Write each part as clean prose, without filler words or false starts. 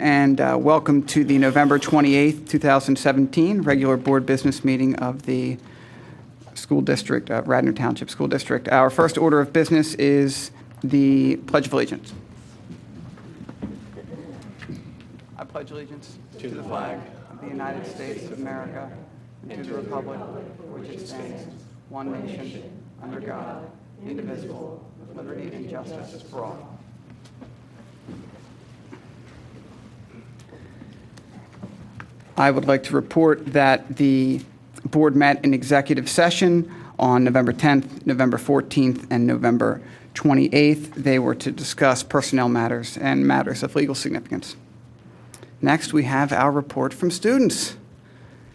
And welcome to the November 28th, 2017 regular board business meeting of the school district, Radnor Township School District. Our first order of business is the Pledge of Allegiance. I pledge allegiance to the flag of the United States of America and to the republic for which it stands, one nation, under God, indivisible, with liberty and justice for all. I would like to report that the board met in executive session on November 10th, November 14th, and November 28th. They were to discuss personnel matters and matters of legal significance. Next, we have our report from students.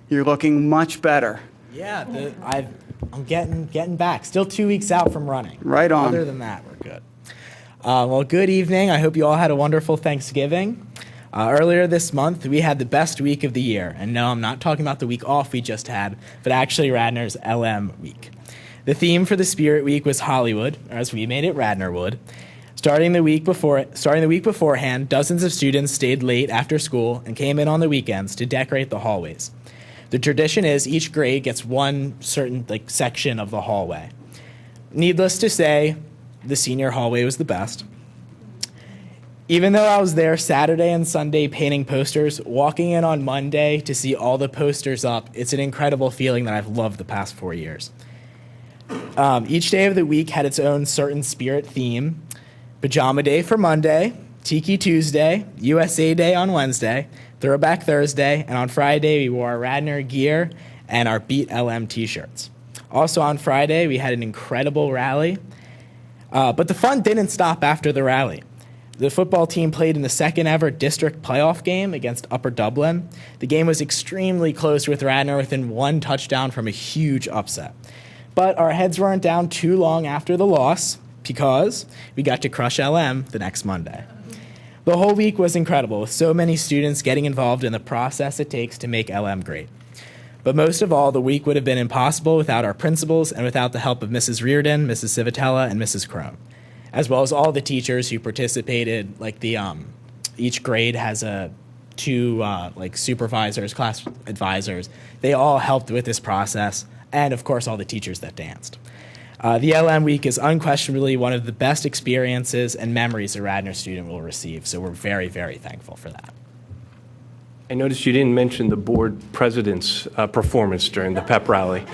You're looking much better. Yeah, I'm getting back. Still 2 weeks out from running. Right on. Other than that, we're good. Well, good evening. I hope you all had a wonderful Thanksgiving. Earlier this month, we had the best week of the year. And no, I'm not talking about the week off we just had, but actually Radnor's LM week. The theme for the Spirit Week was Hollywood, or as we made it, Radnorwood. Starting the week beforehand, dozens of students stayed late after school and came in on the weekends to decorate the hallways. The tradition is each grade gets one certain section of the hallway. Needless to say, the senior hallway was the best. Even though I was there Saturday and Sunday painting posters, walking in on Monday to see all the posters up, it's an incredible feeling that I've loved the past 4 years. Each day of the week had its own certain spirit theme. Pajama Day for Monday, Tiki Tuesday, USA Day on Wednesday, Throwback Thursday, and on Friday we wore our Radnor gear and our Beat LM t-shirts. Also on Friday we had an incredible rally, but the fun didn't stop after the rally. The football team played in the second ever district playoff game against Upper Dublin. The game was extremely close with Radnor within one touchdown from a huge upset. But our heads weren't down too long after the loss because we got to crush LM the next Monday. The whole week was incredible with so many students getting involved in the process it takes to make LM great. But most of all, the week would have been impossible without our principals and without the help of Mrs. Reardon, Mrs. Civitella, and Mrs. Crone, as well as all the teachers who participated. Each grade has two supervisors, class advisors. They all helped with this process, and of course all the teachers that danced. The LM week is unquestionably one of the best experiences and memories a Radnor student will receive, so we're very, very thankful for that. I noticed you didn't mention the board president's performance during the pep rally.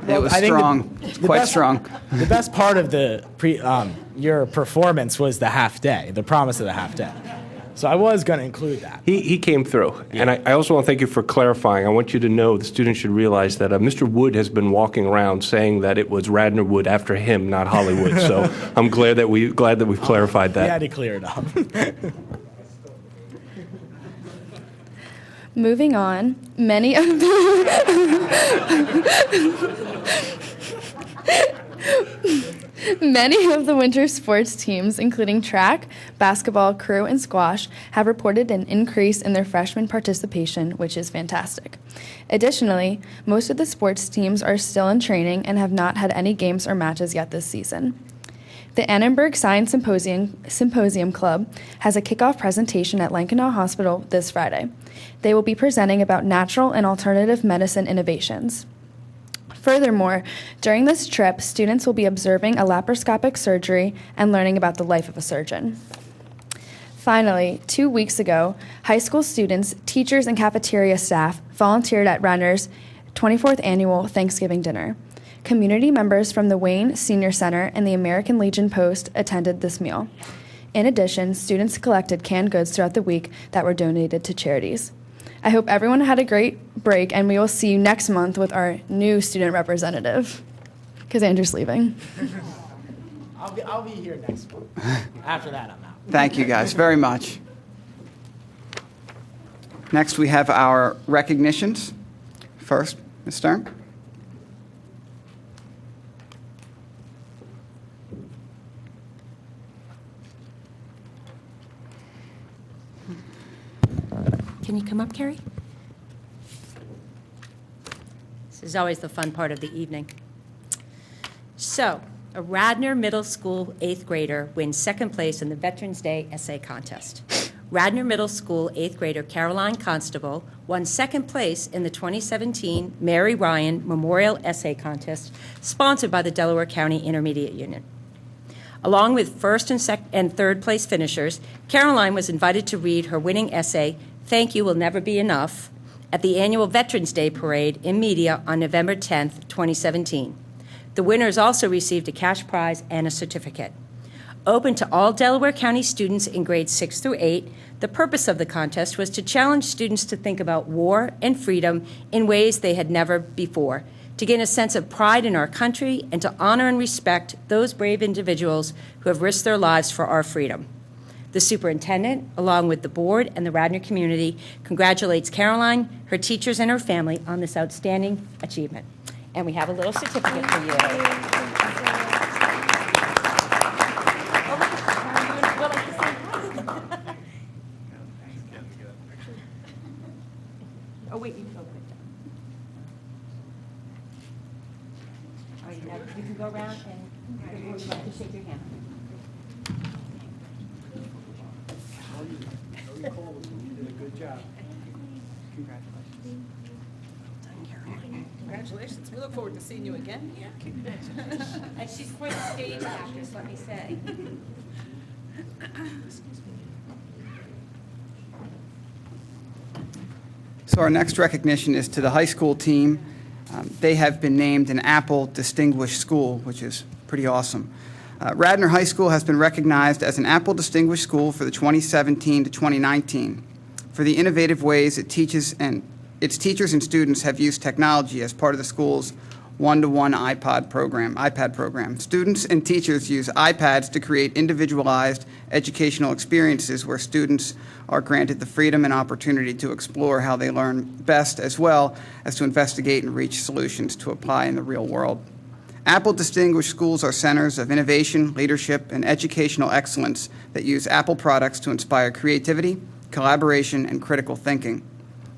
It was strong, quite strong. The best part of your performance was the half day, the promise of the half day. So I was going to include that. He came through. Yeah. And I also want to thank you for clarifying. I want you to know the students should realize that Mr. Wood has been walking around saying that it was Radnor Wood after him, not Hollywood. So I'm glad that we've clarified that. We had to clear it up. Moving on, many of the winter sports teams, including track, basketball, crew, and squash, have reported an increase in their freshman participation, which is fantastic. Additionally, most of the sports teams are still in training and have not had any games or matches yet this season. The Annenberg Science Symposium Club has a kickoff presentation at Lankenau Hospital this Friday. They will be presenting about natural and alternative medicine innovations. Furthermore, during this trip, students will be observing a laparoscopic surgery and learning about the life of a surgeon. Finally, 2 weeks ago, high school students, teachers, and cafeteria staff volunteered at Radnor's 24th annual Thanksgiving dinner. Community members from the Wayne Senior Center and the American Legion Post attended this meal. In addition, students collected canned goods throughout the week that were donated to charities. I hope everyone had a great break, and we will see you next month with our new student representative, because Andrew's leaving. I'll be here next month. After that, I'm out. Thank you guys very much. Next, we have our recognitions. First, Ms. Stern. Can you come up, Carrie? This is always the fun part of the evening. So, a Radnor Middle School 8th grader wins second place in the Veterans Day Essay Contest. Radnor Middle School 8th grader Caroline Constable won second place in the 2017 Mary Ryan Memorial Essay Contest sponsored by the Delaware County Intermediate Union. Along with first and third place finishers, Caroline was invited to read her winning essay, Thank You Will Never Be Enough, at the annual Veterans Day Parade in Media on November 10, 2017. The winners also received a cash prize and a certificate. Open to all Delaware County students in grades 6 through 8, the purpose of the contest was to challenge students to think about war and freedom in ways they had never before, to gain a sense of pride in our country and to honor and respect those brave individuals who have risked their lives for our freedom. The superintendent, along with the board and the Radnor community, congratulates Caroline, her teachers, and her family on this outstanding achievement. And we have a little certificate for you. Oh, wait, you can go quick. All right, now you can go around and the board would like to shake your hand. Congratulations. We look forward to seeing you again here. And she's quite a stage actress, let me say. So our next recognition is to the high school team. They have been named an Apple Distinguished School, which is pretty awesome. Radnor High School has been recognized as an Apple Distinguished School for the 2017 to 2019 for the innovative ways it teaches and its teachers and students have used technology as part of the school's one-to-one iPad program. Students and teachers use iPads to create individualized educational experiences where students are granted the freedom and opportunity to explore how they learn best, as well as to investigate and reach solutions to apply in the real world. Apple Distinguished Schools are centers of innovation, leadership, and educational excellence that use Apple products to inspire creativity, collaboration, and critical thinking.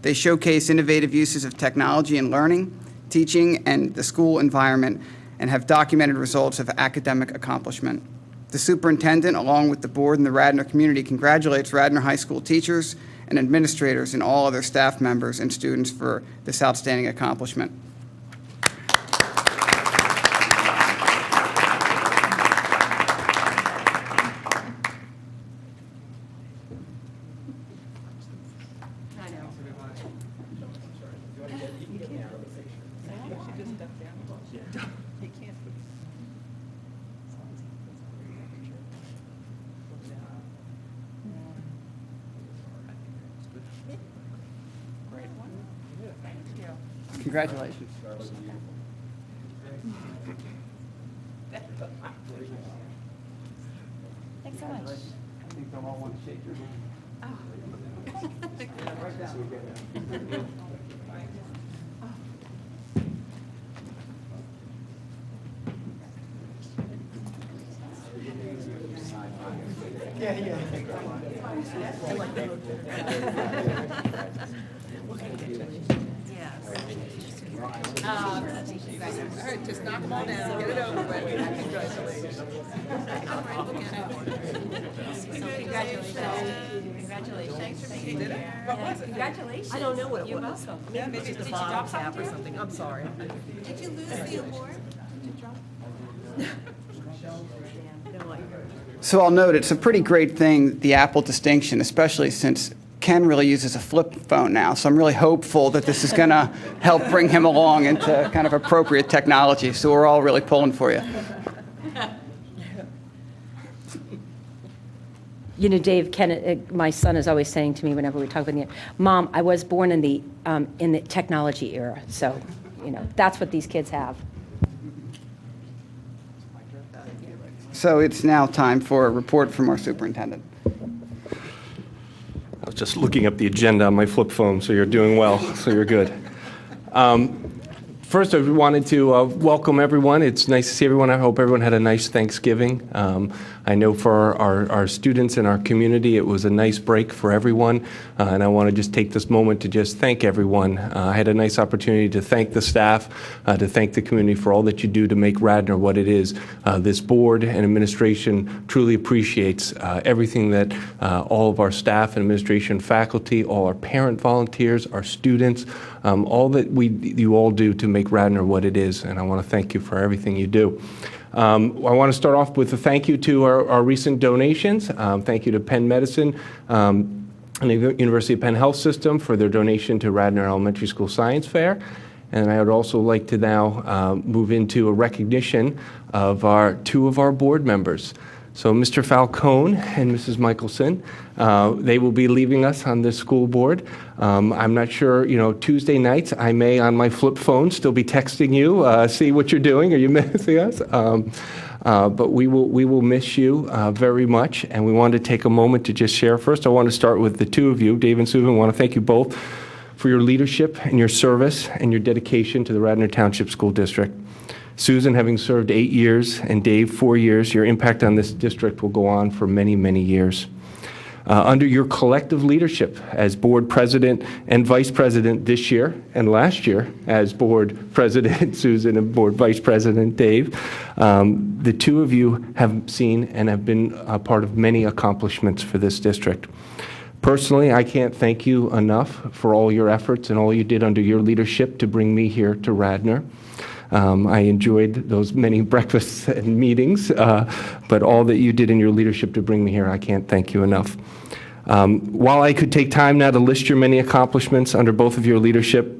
They showcase innovative uses of technology in learning, teaching, and the school environment, and have documented results of academic accomplishment. The superintendent, along with the board and the Radnor community, congratulates Radnor High School teachers and administrators and all other staff members and students for this outstanding accomplishment. Congratulations. Thanks so much. I think they'll all want to shake your hand. All right, just knock them all down, get it over with. Congratulations. Congratulations. Thanks for being here. What was it? Congratulations. I don't know what it was. Maybe it's just a bottom cap or something. I'm sorry. Did you lose the award? So I'll note it's a pretty great thing, the Apple distinction, especially since Ken really uses a flip phone now. So I'm really hopeful that this is going to help bring him along into kind of appropriate technology. So we're all really pulling for you. You know, Dave, Ken, my son is always saying to me whenever we talk about it, Mom, I was born in the technology era. So, you know, that's what these kids have. So it's now time for a report from our superintendent. I was just looking up the agenda on my flip phone, so you're doing well, so you're good. First, I wanted to welcome everyone. It's nice to see everyone. I hope everyone had a nice Thanksgiving. I know for our students in our community, it was a nice break for everyone, and I want to just take this moment to just thank everyone. I had a nice opportunity to thank the staff, to thank the community for all that you do to make Radnor what it is. This board and administration truly appreciates everything that all of our staff and administration, faculty, all our parent volunteers, our students, all that you all do to make Radnor what it is, and I want to thank you for everything you do. I want to start off with a thank you to our recent donations. Thank you to Penn Medicine and the University of Penn Health System for their donation to Radnor Elementary School Science Fair. And I would also like to now move into a recognition of two of our board members. So Mr. Falcone and Mrs. Michelson, they will be leaving us on this school board. I'm not sure, Tuesday nights, I may on my flip phone still be texting you, see what you're doing. Are you missing us? But we will miss you very much, and we wanted to take a moment to just share. First, I want to start with the two of you, Dave and Susan. I want to thank you both for your leadership and your service and your dedication to the Radnor Township School District. Susan, having served 8 years, and Dave, 4 years, your impact on this district will go on for many, many years. Under your collective leadership as board president and vice president this year and last year as board president Susan and board vice president Dave, the two of you have seen and have been a part of many accomplishments for this district. Personally, I can't thank you enough for all your efforts and all you did under your leadership to bring me here to Radnor. I enjoyed those many breakfasts and meetings, but all that you did in your leadership to bring me here, I can't thank you enough. While I could take time now to list your many accomplishments under both of your leadership,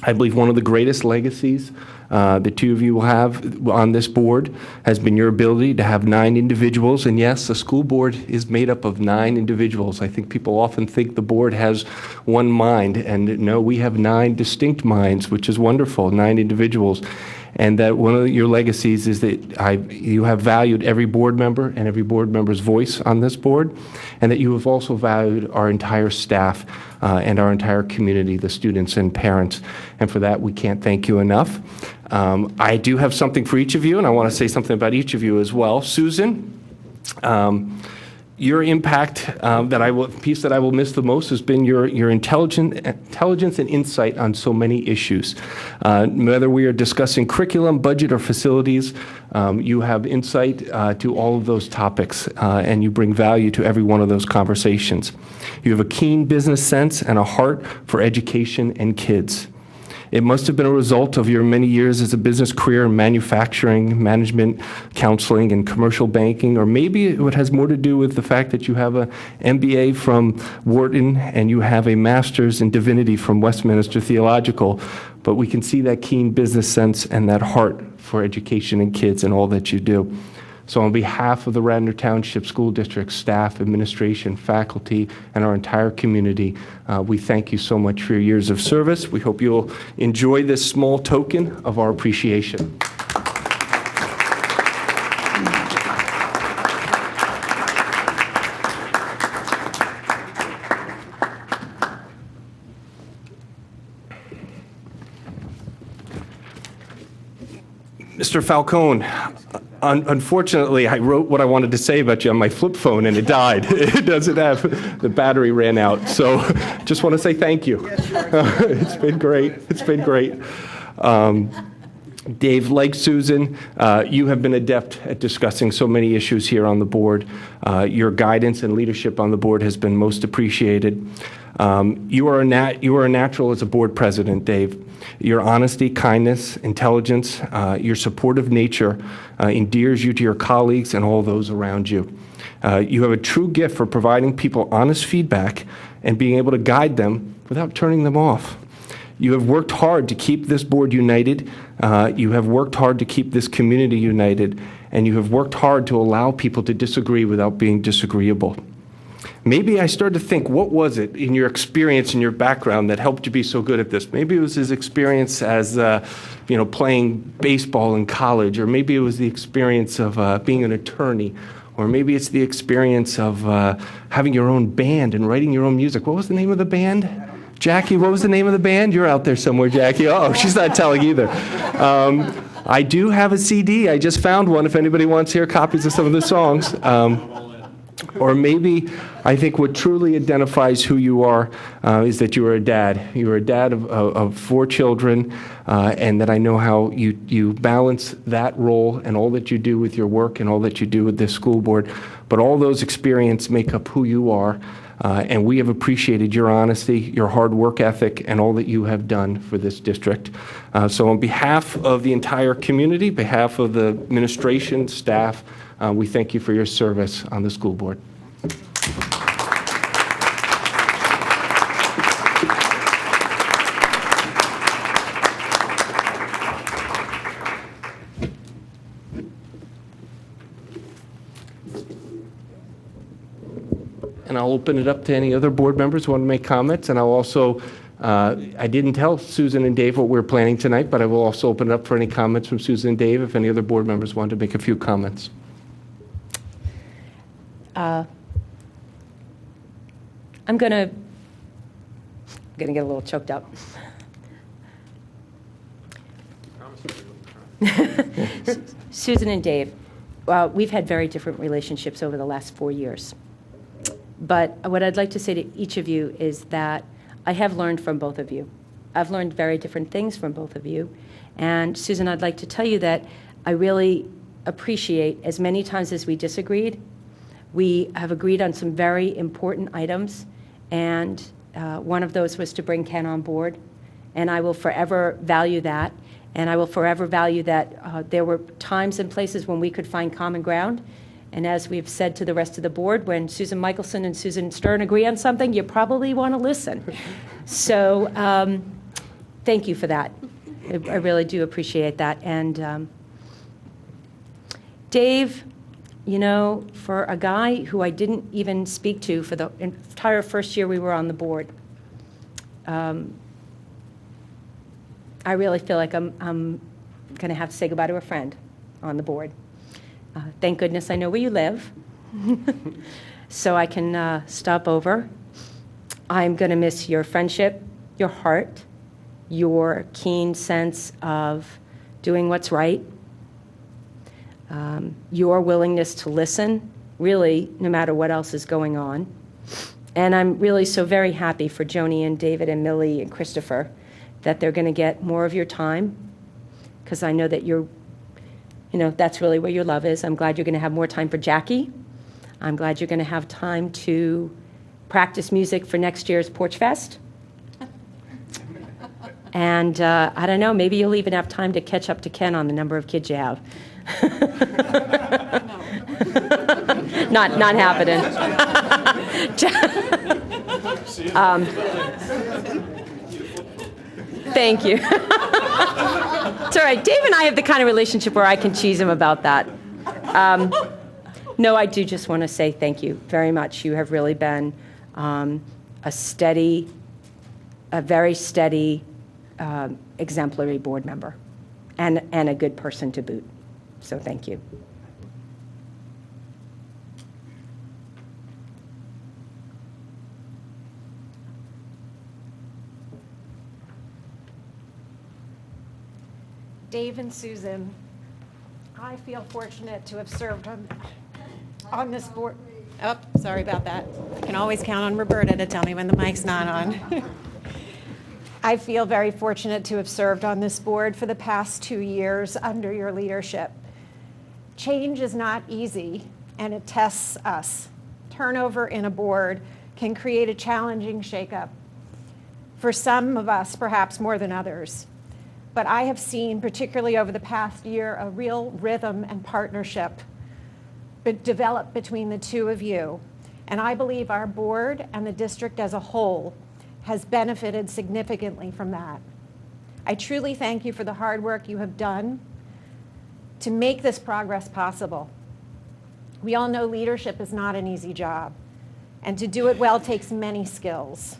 I believe one of the greatest legacies the two of you will have on this board has been your ability to have 9 individuals. And yes, the school board is made up of 9 individuals. I think people often think the board has one mind, and no, we have 9 distinct minds, which is wonderful, 9 individuals. And that one of your legacies is that you have valued every board member and every board member's voice on this board, and that you have also valued our entire staff and our entire community, the students and parents. And for that, we can't thank you enough. I do have something for each of you, and I want to say something about each of you as well. Susan, your impact piece that I will miss the most has been your intelligence and insight on so many issues. Whether we are discussing curriculum, budget, or facilities, you have insight to all of those topics, and you bring value to every one of those conversations. You have a keen business sense and a heart for education and kids. It must have been a result of your many years as a business career in manufacturing, management, counseling, and commercial banking, or maybe it has more to do with the fact that you have an MBA from Wharton and you have a master's in divinity from Westminster Theological, but we can see that keen business sense and that heart for education and kids and all that you do. So on behalf of the Radnor Township School District staff, administration, faculty, and our entire community, we thank you so much for your years of service. We hope you'll enjoy this small token of our appreciation. Mr. Falcone, unfortunately, I wrote what I wanted to say about you on my flip phone, and it died. It doesn't have, the battery ran out. So just want to say thank you. It's been great. It's been great. Dave, like Susan, you have been adept at discussing so many issues here on the board. Your guidance and leadership on the board has been most appreciated. You are a natural as a board president, Dave. Your honesty, kindness, intelligence, your supportive nature endears you to your colleagues and all those around you. You have a true gift for providing people honest feedback and being able to guide them without turning them off. You have worked hard to keep this board united. You have worked hard to keep this community united. And you have worked hard to allow people to disagree without being disagreeable. Maybe I started to think, what was it in your experience and your background that helped you be so good at this? Maybe it was his experience as, playing baseball in college, or maybe it was the experience of being an attorney, or maybe it's the experience of having your own band and writing your own music. What was the name of the band? Jackie, what was the name of the band? You're out there somewhere, Jackie. Oh, she's not telling either. I do have a CD. I just found one if anybody wants to hear copies of some of the songs. Or maybe I think what truly identifies who you are is that you are a dad. You are a dad of 4 children, and that I know how you balance that role and all that you do with your work and all that you do with this school board. But all those experiences make up who you are, and we have appreciated your honesty, your hard work ethic, and all that you have done for this district. So on behalf of the entire community, behalf of the administration, staff, we thank you for your service on the school board. And I'll open it up to any other board members who want to make comments, and I'll also I didn't tell Susan and Dave what we're planning tonight, but I will also open it up for any comments from Susan and Dave if any other board members want to make a few comments. I'm going to get a little choked up. Susan and Dave, we've had very different relationships over the last 4 years. But what I'd like to say to each of you is that I have learned from both of you. I've learned very different things from both of you. And Susan, I'd like to tell you that I really appreciate, as many times as we disagreed, we have agreed on some very important items, and one of those was to bring Ken on board, and I will forever value that, and I will forever value that there were times and places when we could find common ground, and as we've said to the rest of the board, when Susan Michelson and Susan Stern agree on something, you probably want to listen. So thank you for that. I really do appreciate that. And Dave, you know, for a guy who I didn't even speak to for the entire first year we were on the board, I really feel like I'm going to have to say goodbye to a friend on the board. Thank goodness I know where you live, so I can stop over. I'm going to miss your friendship, your heart, your keen sense of doing what's right, your willingness to listen, really, no matter what else is going on. And I'm really so very happy for Joni and David and Millie and Christopher that they're going to get more of your time, because I know that you're, you know, that's really where your love is. I'm glad you're going to have more time for Jackie. I'm glad you're going to have time to practice music for next year's Porch Fest. And I don't know, maybe you'll even have time to catch up to Ken on the number of kids you have. Not happening. Thank you. It's all right. Dave and I have the kind of relationship where I can tease him about that. No, I do just want to say thank you very much. You have really been a very steady, exemplary board member, and a good person to boot. So thank you. Dave and Susan, I feel fortunate to have served on this board. Oh, sorry about that. I can always count on Roberta to tell me when the mic's not on. I feel very fortunate to have served on this board for the past 2 years under your leadership. Change is not easy, and it tests us. Turnover in a board can create a challenging shakeup. For some of us, perhaps more than others. But I have seen, particularly over the past year, a real rhythm and partnership develop between the two of you. And I believe our board and the district as a whole has benefited significantly from that. I truly thank you for the hard work you have done to make this progress possible. We all know leadership is not an easy job, and to do it well takes many skills: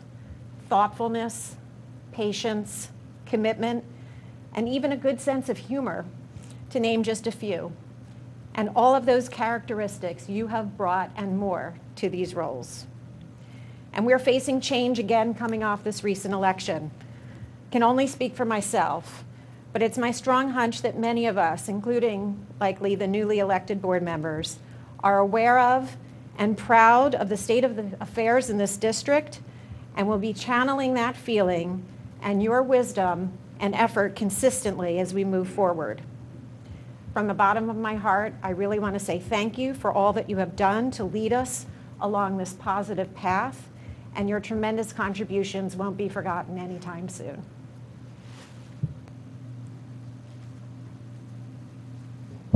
thoughtfulness, patience, commitment, and even a good sense of humor, to name just a few. And all of those characteristics you have brought and more to these roles. And we're facing change again coming off this recent election. Can only speak for myself, but it's my strong hunch that many of us, including likely the newly elected board members, are aware of and proud of the state of the affairs in this district, and will be channeling that feeling and your wisdom and effort consistently as we move forward. From the bottom of my heart, I really want to say thank you for all that you have done to lead us along this positive path, and your tremendous contributions won't be forgotten anytime soon.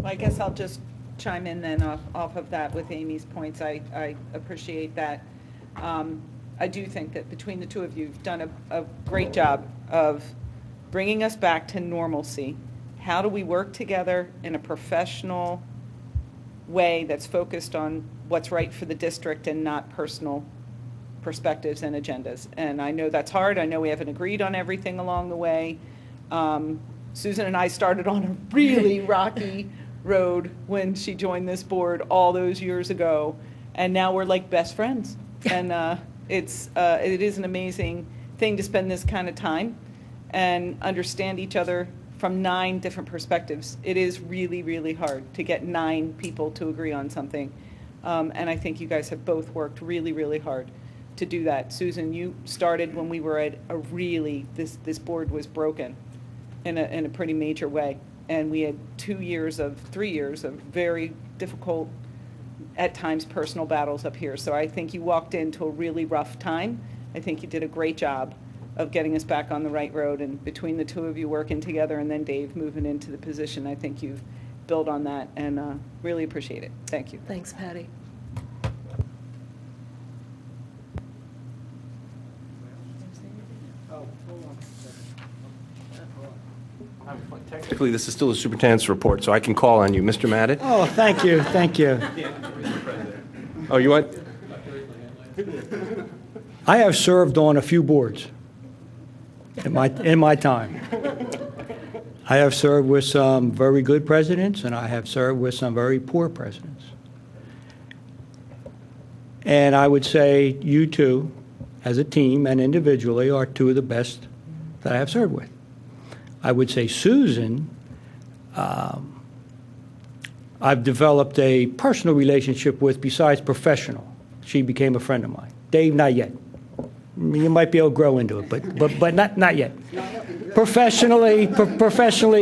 I guess I'll just chime in then off of that with Amy's points. I appreciate that. I do think that between the two of you, you've done a great job of bringing us back to normalcy. How do we work together in a professional way that's focused on what's right for the district and not personal perspectives and agendas? And I know that's hard. I know we haven't agreed on everything along the way. Susan and I started on a really rocky road when she joined this board all those years ago, and now we're like best friends. And it is an amazing thing to spend this kind of time and understand each other from 9 different perspectives. It is really, really hard to get 9 people to agree on something. And I think you guys have both worked really, really hard to do that. Susan, you started when we were at a really, this board was broken in a pretty major way. And we had 3 years of very difficult, at times, personal battles up here. So I think you walked into a really rough time. I think you did a great job of getting us back on the right road. And between the two of you working together and then Dave moving into the position, I think you've built on that, and really appreciate it. Thank you. Thanks, Patty. Technically, this is still the superintendent's report, so I can call on you. Mr. Madden? Oh, thank you, thank you. Oh, you want? I have served on a few boards in my time. I have served with some very good presidents, and I have served with some very poor presidents. And I would say you two, as a team and individually, are 2 of the best that I have served with. I would say Susan, I've developed a personal relationship with besides professional. She became a friend of mine. Dave, not yet. You might be able to grow into it, but not yet. Professionally,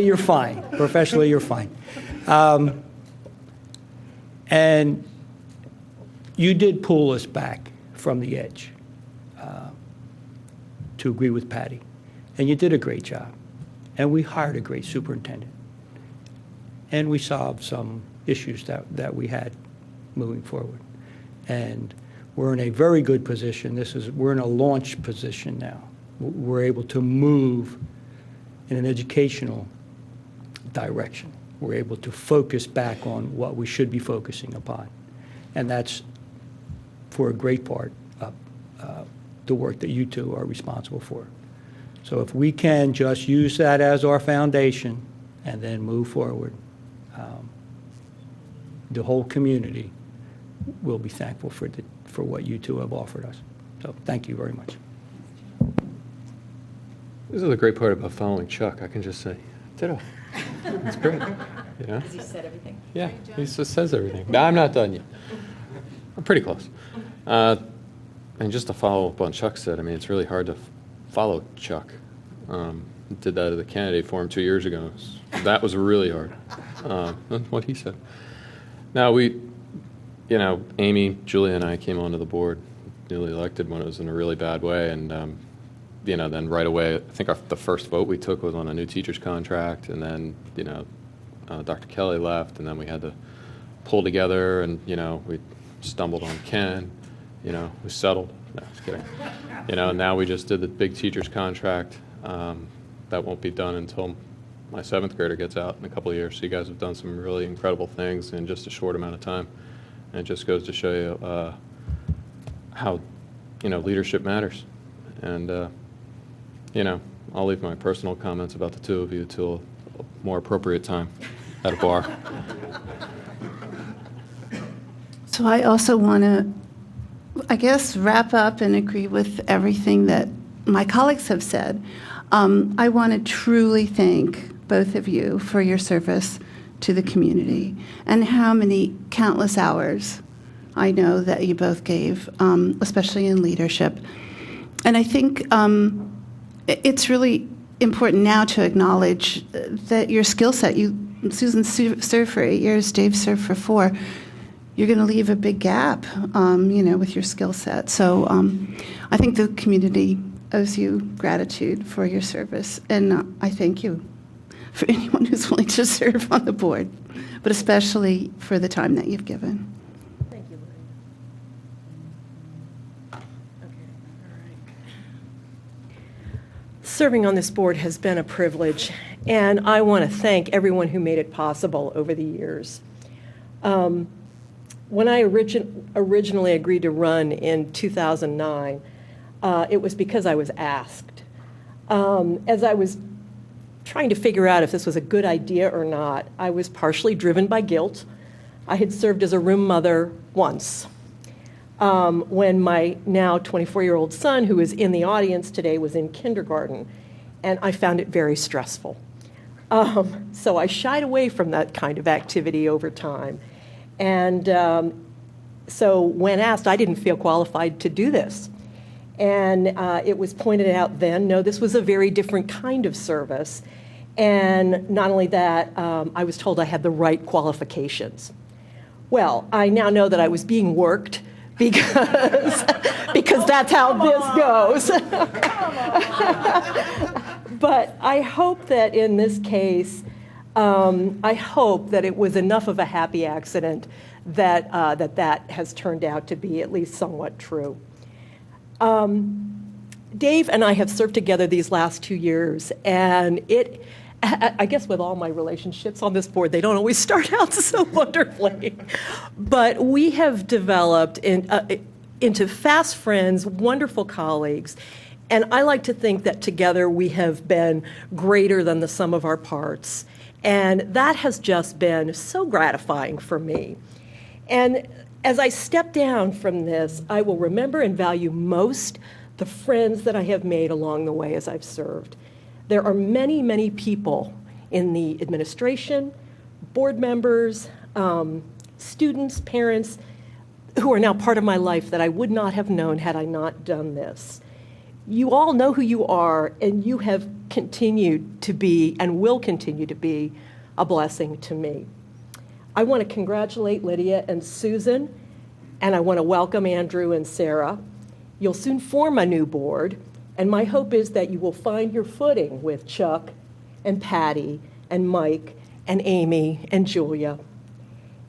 you're fine. Professionally, you're fine. And you did pull us back from the edge to agree with Patty, and you did a great job. And we hired a great superintendent. And we solved some issues that we had moving forward. And we're in a very good position. We're in a launch position now. We're able to move in an educational direction. We're able to focus back on what we should be focusing upon. And that's, for a great part, the work that you two are responsible for. So if we can just use that as our foundation and then move forward, the whole community will be thankful for what you two have offered us. So thank you very much. This is the great part about following Chuck. I can just say, ditto. It's great. You know? Because he said everything. Yeah, he just says everything. No, I'm not done yet. I'm pretty close. And just to follow up on Chuck said, I mean, it's really hard to follow Chuck. Did that at the candidate forum 2 years ago. That was really hard. That's what he said. Now Amy, Julia, and I came onto the board, newly elected, when it was in a really bad way, and then right away, I think the first vote we took was on a new teacher's contract, and then Dr. Kelly left, and then we had to pull together, and we stumbled on Ken. We settled. No, just kidding. And now we just did the big teacher's contract. That won't be done until my 7th grader gets out in a couple of years. So you guys have done some really incredible things in just a short amount of time. And it just goes to show you how, leadership matters. And, I'll leave my personal comments about the two of you till a more appropriate time at a bar. So I also want to I guess, wrap up and agree with everything that my colleagues have said. I want to truly thank both of you for your service to the community and how many countless hours I know that you both gave, especially in leadership. And I think it's really important now to acknowledge that your skill set, Susan served for 8 years, Dave served for 4. You're going to leave a big gap, with your skill set. So I think the community owes you gratitude for your service, and I thank you for anyone who's willing to serve on the board, but especially for the time that you've given. Thank you, Lydia. Okay, all right. Serving on this board has been a privilege, and I want to thank everyone who made it possible over the years. When I originally agreed to run in 2009, it was because I was asked. As I was trying to figure out if this was a good idea or not, I was partially driven by guilt. I had served as a room mother once when my now 24-year-old son, who is in the audience today, was in kindergarten, and I found it very stressful. So I shied away from that kind of activity over time. And so when asked, I didn't feel qualified to do this. And it was pointed out then, no, this was a very different kind of service. And not only that, I was told I had the right qualifications. Well, I now know that I was being worked because that's how this goes. But I hope that in this case, I hope that it was enough of a happy accident that that has turned out to be at least somewhat true. Dave and I have served together these last 2 years, and I guess with all my relationships on this board, they don't always start out so wonderfully. But we have developed into fast friends, wonderful colleagues, and I like to think that together we have been greater than the sum of our parts. And that has just been so gratifying for me. And as I step down from this, I will remember and value most the friends that I have made along the way as I've served. There are many, many people in the administration, board members, students, parents, who are now part of my life that I would not have known had I not done this. You all know who you are, and you have continued to be and will continue to be a blessing to me. I want to congratulate Lydia and Susan, and I want to welcome Andrew and Sarah. You'll soon form a new board, and my hope is that you will find your footing with Chuck and Patty and Mike and Amy and Julia.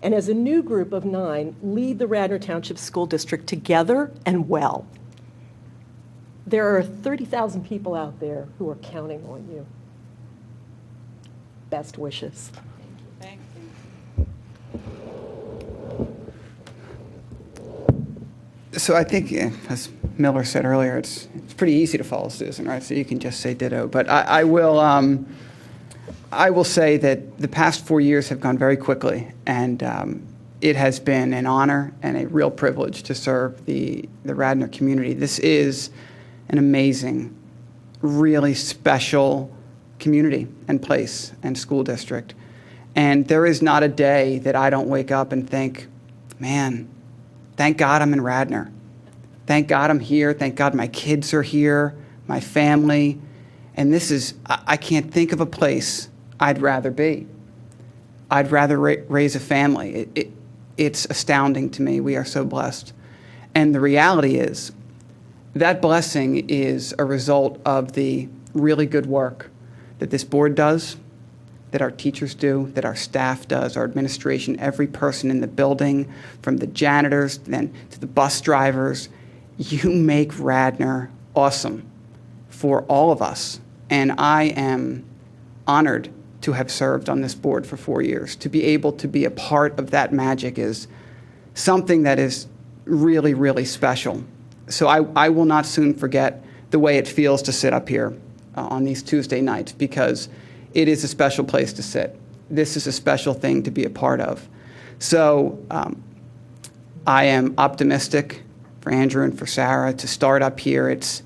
And as a new group of 9, lead the Radnor Township School District together and well. There are 30,000 people out there who are counting on you. Best wishes. Thank you. So I think, as Miller said earlier, it's pretty easy to follow Susan, right? So you can just say ditto. But I will say that the past 4 years have gone very quickly, and it has been an honor and a real privilege to serve the Radnor community. This is an amazing, really special community and place and school district. And there is not a day that I don't wake up and think, man, thank God I'm in Radnor. Thank God I'm here. Thank God my kids are here, my family. And this is, I can't think of a place I'd rather be. I'd rather raise a family. It's astounding to me. We are so blessed. And the reality is, that blessing is a result of the really good work that this board does, that our teachers do, that our staff does, our administration, every person in the building, from the janitors then to the bus drivers. You make Radnor awesome for all of us. And I am honored to have served on this board for 4 years. To be able to be a part of that magic is something that is really, really special. So I will not soon forget the way it feels to sit up here on these Tuesday nights, because it is a special place to sit. This is a special thing to be a part of. So I am optimistic for for Andrew and for Sarah to start up here. It's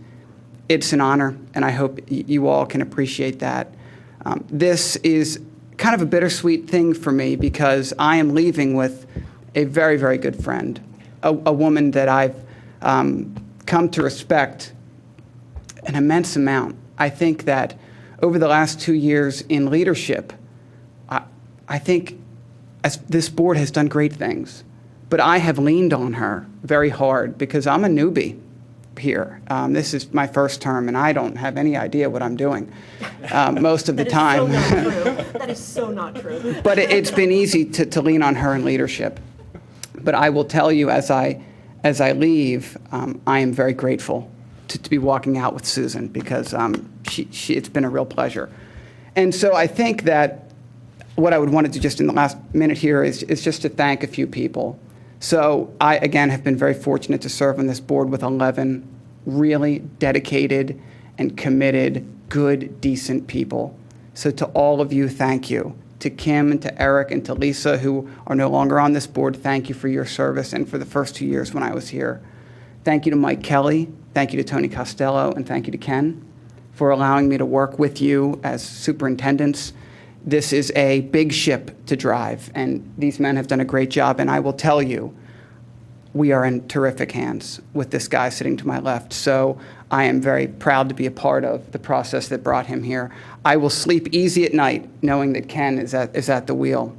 an honor, and I hope you all can appreciate that. This is kind of a bittersweet thing for me because I am leaving with a very, very good friend, a woman that I've come to respect an immense amount. I think that over the last 2 years in leadership, I think this board has done great things, but I have leaned on her very hard because I'm a newbie here. This is my first term, and I don't have any idea what I'm doing most of the time. That is so not true. But it's been easy to lean on her in leadership. But I will tell you, as I leave, I am very grateful to be walking out with Susan because it's been a real pleasure. And so I think that what I would want to do just in the last minute here is just to thank a few people. So I, again, have been very fortunate to serve on this board with 11 really dedicated and committed, good, decent people. So to all of you, thank you. To Kim and to Eric and to Lisa, who are no longer on this board, thank you for your service and for the first 2 years when I was here. Thank you to Mike Kelly, thank you to Tony Costello, and thank you to Ken for allowing me to work with you as superintendents. This is a big ship to drive, and these men have done a great job, and I will tell you, we are in terrific hands with this guy sitting to my left. So I am very proud to be a part of the process that brought him here. I will sleep easy at night knowing that Ken is at the wheel.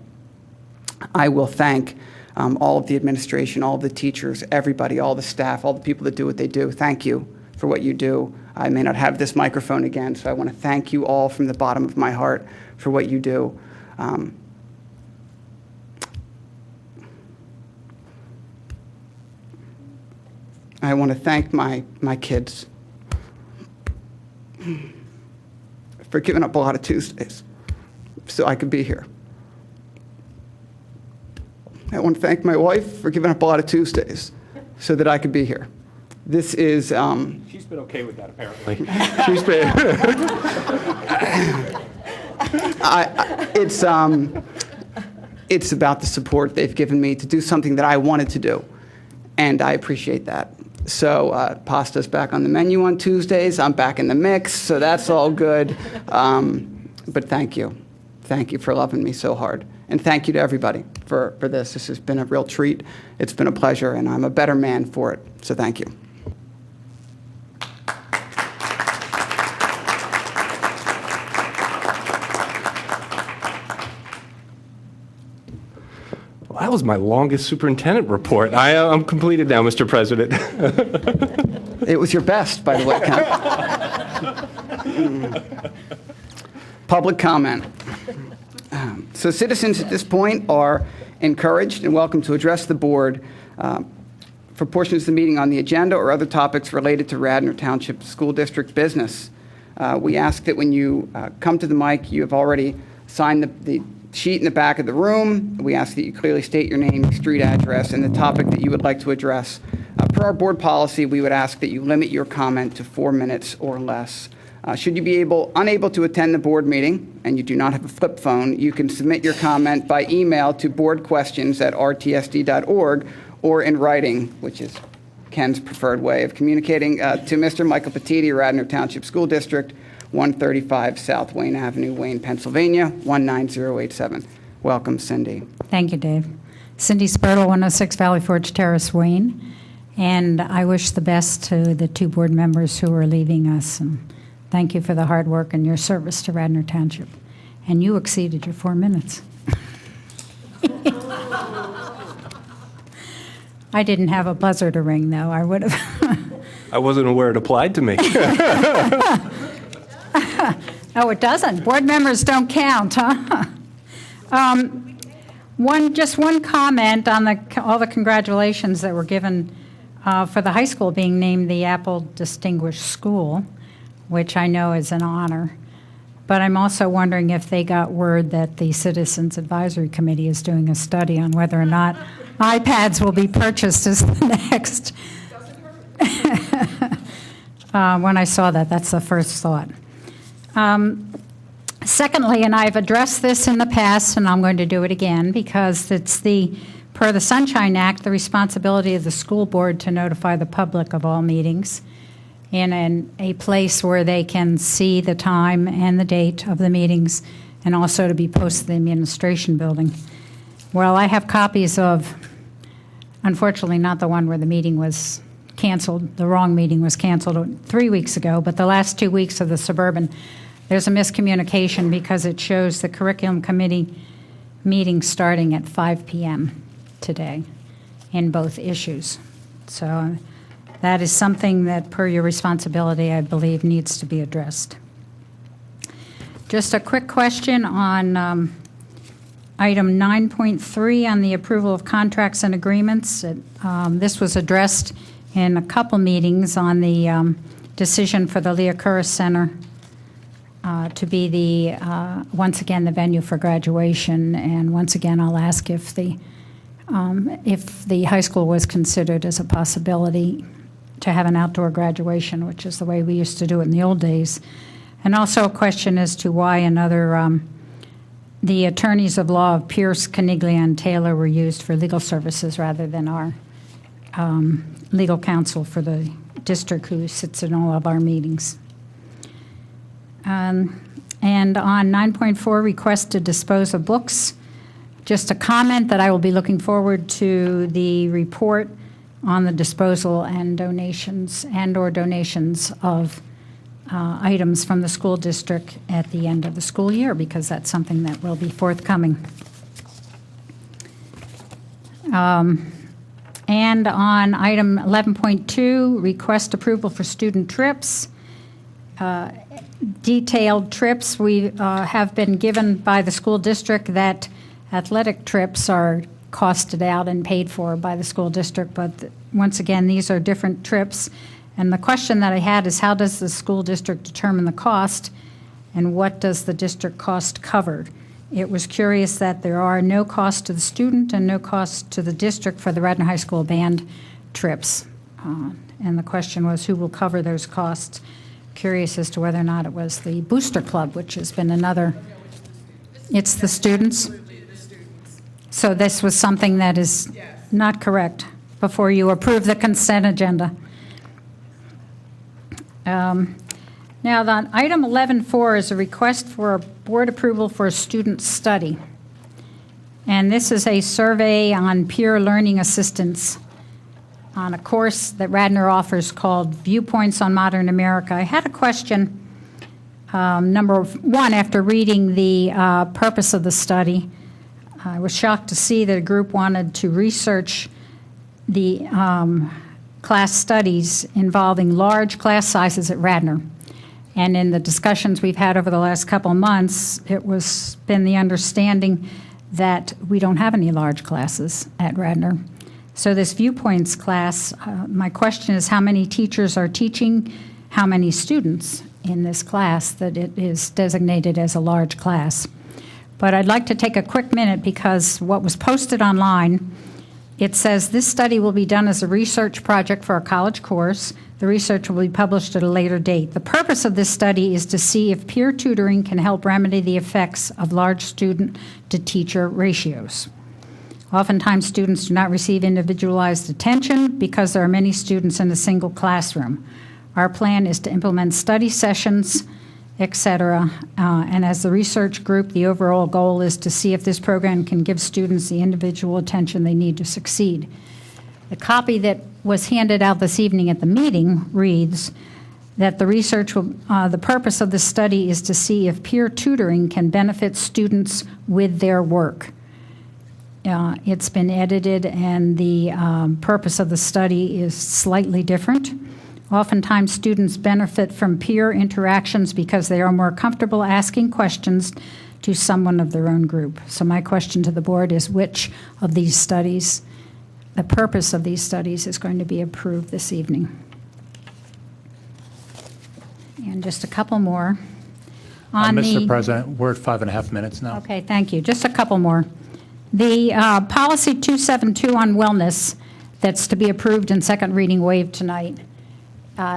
I will thank all of the administration, all of the teachers, everybody, all the staff, all the people that do what they do. Thank you for what you do. I may not have this microphone again, so I want to thank you all from the bottom of my heart for what you do. I want to thank my kids for giving up a lot of Tuesdays so I could be here. I want to thank my wife for giving up a lot of Tuesdays so that I could be here. This is... She's been okay with that, apparently. She's been... It's about the support they've given me to do something that I wanted to do, and I appreciate that. So pasta's back on the menu on Tuesdays. I'm back in the mix, so that's all good. But thank you. Thank you for loving me so hard. And thank you to everybody for this. This has been a real treat. It's been a pleasure, and I'm a better man for it. So thank you. Well, that was my longest superintendent report. I'm completed now, Mr. President. It was your best, by the way, Ken. Public comment. So citizens at this point are encouraged and welcome to address the board for portions of the meeting on the agenda or other topics related to Radnor Township School District business. We ask that when you come to the mic, you have already signed the sheet in the back of the room. We ask that you clearly state your name, street address, and the topic that you would like to address. Per our board policy, we would ask that you limit your comment to 4 minutes or less. Should you be unable to attend the board meeting and you do not have a flip phone, you can submit your comment by email to boardquestions@rtsd.org or in writing, which is Ken's preferred way of communicating, to Mr. Michael Petiti, Radnor Township School District, 135 South Wayne Avenue, Wayne, Pennsylvania, 19087. Welcome, Cindy. Thank you, Dave. Cindy Spurtle, 106 Valley Forge Terrace, Wayne. And I wish the best to the two board members who are leaving us. And thank you for the hard work and your service to Radnor Township. And you exceeded your 4 minutes. I didn't have a buzzer to ring, though. I would have. I wasn't aware it applied to me. Oh, it doesn't. Board members don't count, huh? Just one comment on all the congratulations that were given for the high school being named the Apple Distinguished School, which I know is an honor. But I'm also wondering if they got word that the Citizens Advisory Committee is doing a study on whether or not iPads will be purchased as the next. When I saw that, that's the first thought. Secondly, and I've addressed this in the past, and I'm going to do it again, because it's per the Sunshine Act, the responsibility of the school board to notify the public of all meetings in a place where they can see the time and the date of the meetings, and also to be posted in the administration building. Well, I have copies of, unfortunately not the one where the meeting was canceled, the wrong meeting was canceled 3 weeks ago, but the last 2 weeks of the Suburban, there's a miscommunication because it shows the curriculum committee meeting starting at 5 p.m. today in both issues. So that is something that, per your responsibility, I believe needs to be addressed. Just a quick question on item 9.3 on the approval of contracts and agreements. This was addressed in a couple meetings on the decision for the Leah Curris Center to be the, once again, the venue for graduation. And once again, I'll ask if the high school was considered as a possibility to have an outdoor graduation, which is the way we used to do it in the old days. And also a question as to why another, the attorneys of law of Pierce, Caniglia, and Taylor were used for legal services rather than our legal counsel for the district who sits in all of our meetings. And on 9.4, request to dispose of books, just a comment that I will be looking forward to the report on the disposal and donations and/or donations of items from the school district at the end of the school year, because that's something that will be forthcoming. And on item 11.2, request approval for student trips. Detailed trips we have been given by the school district that athletic trips are costed out and paid for by the school district, but once again, these are different trips. And the question that I had is, how does the school district determine the cost, and what does the district cost cover? It was curious that there are no costs to the student and no costs to the district for the Radnor High School band trips. And the question was, who will cover those costs? Curious as to whether or not it was the Booster Club, which has been another. It's the students? So this was something that is not correct before you approve the consent agenda. Now, the item 11.4 is a request for a board approval for a student study. And this is a survey on peer learning assistance on a course that Radnor offers called Viewpoints on Modern America. I had a question, number one, after reading the purpose of the study. I was shocked to see that a group wanted to research the class studies involving large class sizes at Radnor. And in the discussions we've had over the last couple of months, it was been the understanding that we don't have any large classes at Radnor. So this Viewpoints class, my question is, how many teachers are teaching, how many students in this class that it is designated as a large class? But I'd like to take a quick minute, because what was posted online, it says this study will be done as a research project for a college course. The research will be published at a later date. The purpose of this study is to see if peer tutoring can help remedy the effects of large student-to-teacher ratios. Oftentimes, students do not receive individualized attention because there are many students in a single classroom. Our plan is to implement study sessions, etc. And as the research group, the overall goal is to see if this program can give students the individual attention they need to succeed. The copy that was handed out this evening at the meeting reads that the research will, the purpose of the study is to see if peer tutoring can benefit students with their work. It's been edited, and the purpose of the study is slightly different. Oftentimes, students benefit from peer interactions because they are more comfortable asking questions to someone of their own group. So my question to the board is, which of these studies, the purpose of these studies, is going to be approved this evening? And just a couple more. Mr. President, we're at 5.5 minutes now. Okay, thank you. Just a couple more. The policy 272 on wellness that's to be approved in second reading waived tonight.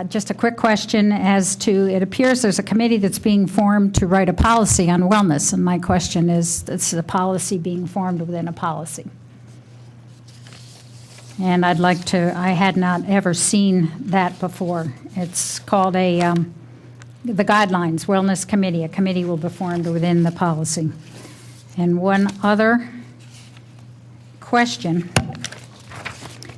Just a quick question as to, it appears there's a committee that's being formed to write a policy on wellness, and my question is a policy being formed within a policy? And I had not ever seen that before. It's called the Guidelines Wellness Committee. A committee will be formed within the policy. And one other question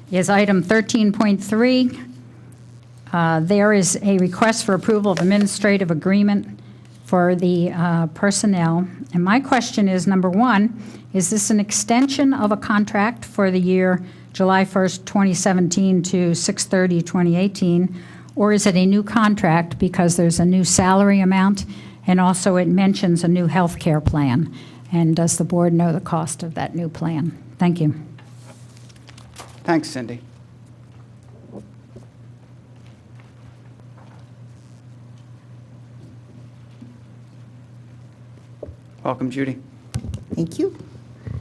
is item 13.3. There is a request for approval of administrative agreement for the personnel. And my question is, number one, is this an extension of a contract for the year July 1st, 2017 to 6/30/2018, or is it a new contract because there's a new salary amount and also it mentions a new health care plan? And does the board know the cost of that new plan? Thank you. Thanks, Cindy. Welcome, Judy. Thank you.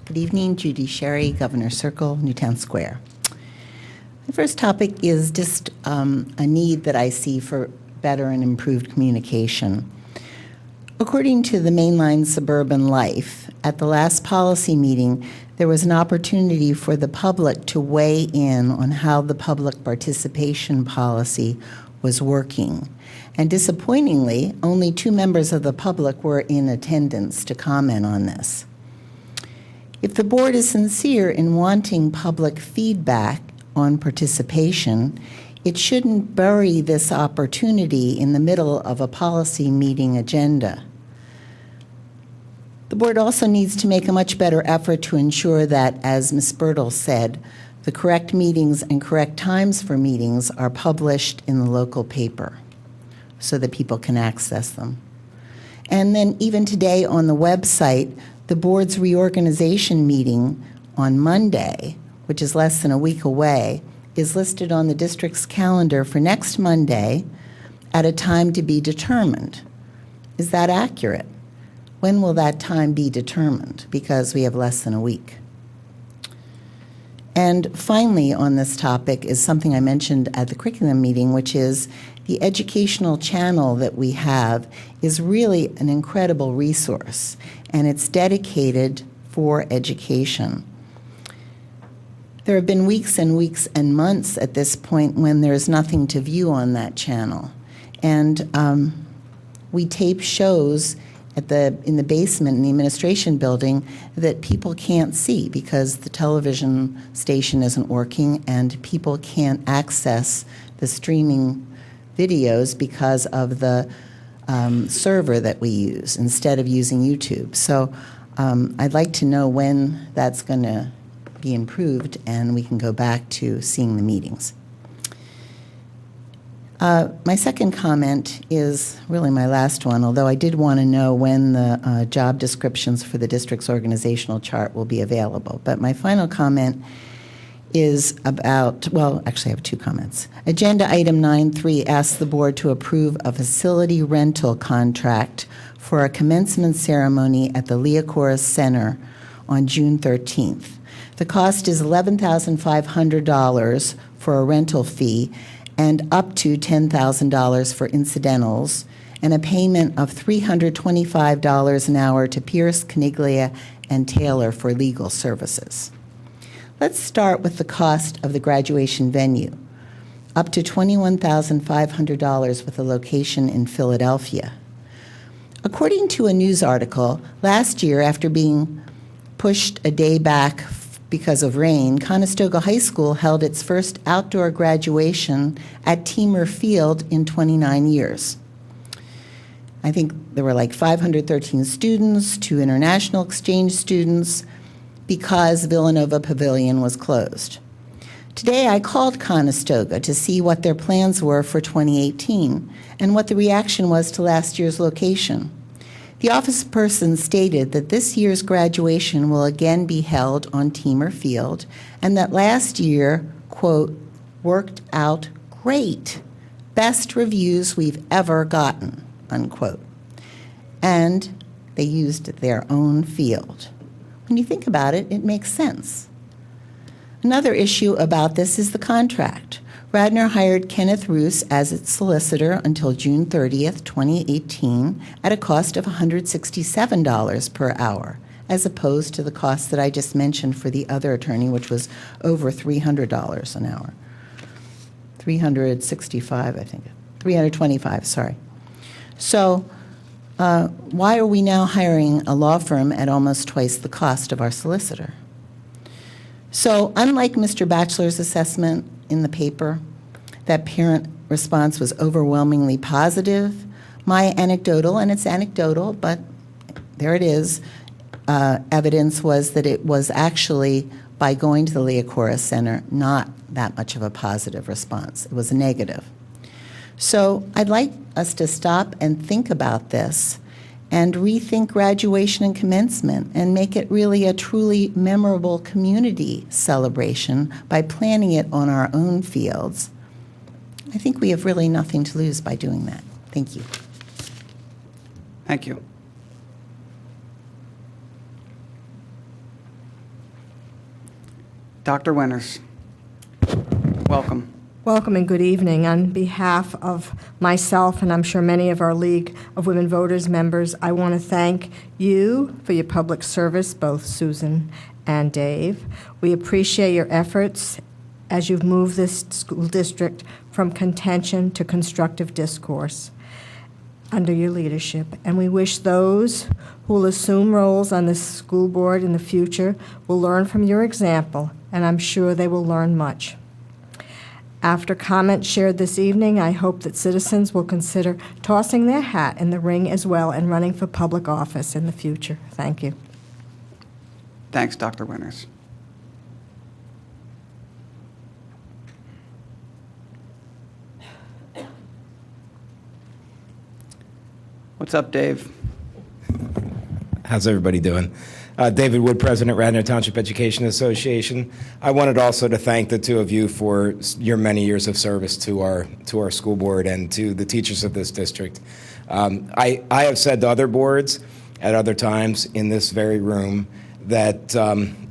Good evening, Judy Sherry, Governor Circle, Newtown Square. The first topic is just a need that I see for better and improved communication. According to the Mainline Suburban Life, at the last policy meeting, there was an opportunity for the public to weigh in on how the public participation policy was working. And disappointingly, only 2 members of the public were in attendance to comment on this. If the board is sincere in wanting public feedback on participation, it shouldn't bury this opportunity in the middle of a policy meeting agenda. The board also needs to make a much better effort to ensure that, as Ms. Bertle said, the correct meetings and correct times for meetings are published in the local paper so that people can access them. And then even today on the website, the board's reorganization meeting on Monday, which is less than a week away, is listed on the district's calendar for next Monday at a time to be determined. Is that accurate? When will that time be determined? Because we have less than a week. And finally on this topic is something I mentioned at the curriculum meeting, which is the educational channel that we have is really an incredible resource, and it's dedicated for education. There have been weeks and weeks and months at this point when there's nothing to view on that channel. And we tape shows in the basement in the administration building that people can't see because the television station isn't working and people can't access the streaming videos because of the server that we use instead of using YouTube. So I'd like to know when that's going to be improved and we can go back to seeing the meetings. My second comment is really my last one, although I did want to know when the job descriptions for the district's organizational chart will be available. But my final comment is about, well, actually I have 2 comments. Agenda item 9.3 asks the board to approve a facility rental contract for a commencement ceremony at the Leocoris Center on June 13th. The cost is $11,500 for a rental fee and up to $10,000 for incidentals, and a payment of $325 an hour to Pierce, Caniglia, and Taylor for legal services. Let's start with the cost of the graduation venue, up to $21,500 with a location in Philadelphia. According to a news article, last year, after being pushed a day back because of rain, Conestoga High School held its first outdoor graduation at Teamer Field in 29 years. I think there were like 513 students, 2 international exchange students, because Villanova Pavilion was closed. Today I called Conestoga to see what their plans were for 2018 and what the reaction was to last year's location. The office person stated that this year's graduation will again be held on Teamer Field and that last year, quote, worked out great. Best reviews we've ever gotten, unquote. And they used their own field. When you think about it, it makes sense. Another issue about this is the contract. Radnor hired Kenneth Roos as its solicitor until June 30th, 2018, at a cost of $167 per hour, as opposed to the cost that I just mentioned for the other attorney, which was over $300 an hour. 365, I think. 325, sorry. So why are we now hiring a law firm at almost twice the cost of our solicitor? So unlike Mr. Batchelor's assessment in the paper, that parent response was overwhelmingly positive, my anecdotal, and it's anecdotal, but there it is, evidence was that it was actually, by going to the Leah Cora Center, not that much of a positive response. It was a negative. So I'd like us to stop and think about this and rethink graduation and commencement and make it really a truly memorable community celebration by planning it on our own fields. I think we have really nothing to lose by doing that. Thank you. Thank you. Dr. Winters, welcome. Welcome and good evening. On behalf of myself, and I'm sure many of our League of Women Voters members, I want to thank you for your public service, both Susan and Dave. We appreciate your efforts as you've moved this school district from contention to constructive discourse under your leadership. And we wish those who will assume roles on the school board in the future will learn from your example, and I'm sure they will learn much. After comments shared this evening, I hope that citizens will consider tossing their hat in the ring as well and running for public office in the future. Thank you. Thanks, Dr. Winters. What's up, Dave? How's everybody doing? David Wood, President, Radnor Township Education Association. I wanted also to thank the two of you for your many years of service to our school board and to the teachers of this district. I have said to other boards at other times in this very room that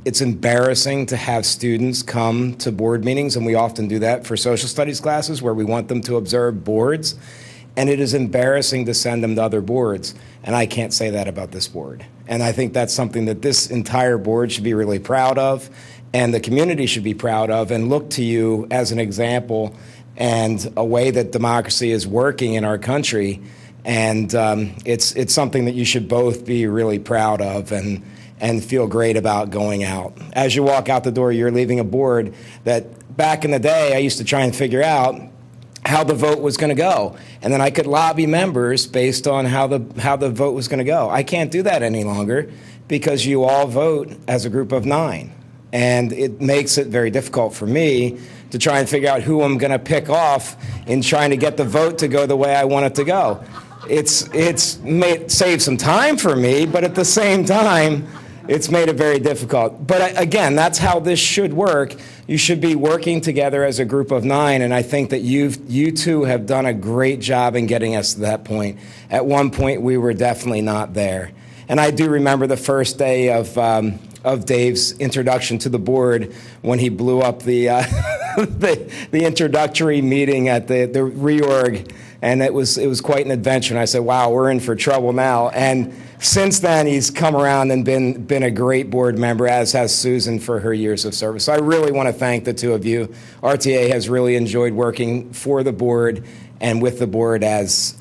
it's embarrassing to have students come to board meetings, and we often do that for social studies classes where we want them to observe boards, and it is embarrassing to send them to other boards, and I can't say that about this board. And I think that's something that this entire board should be really proud of, and the community should be proud of, and look to you as an example and a way that democracy is working in our country. And it's something that you should both be really proud of and feel great about going out. As you walk out the door, you're leaving a board that back in the day I used to try and figure out how the vote was going to go, and then I could lobby members based on how the vote was going to go. I can't do that any longer because you all vote as a group of 9, and it makes it very difficult for me to try and figure out who I'm going to pick off in trying to get the vote to go the way I want it to go. It's saved some time for me, but at the same time, it's made it very difficult. But again, that's how this should work. You should be working together as a group of 9, and I think that you two have done a great job in getting us to that point. At one point, we were definitely not there. And I do remember the first day of Dave's introduction to the board when he blew up the the introductory meeting at the reorg, and it was quite an adventure. And I said, "Wow, we're in for trouble now." And since then, he's come around and been a great board member, as has Susan for her years of service. So I really want to thank the two of you. RTA has really enjoyed working for the board and with the board as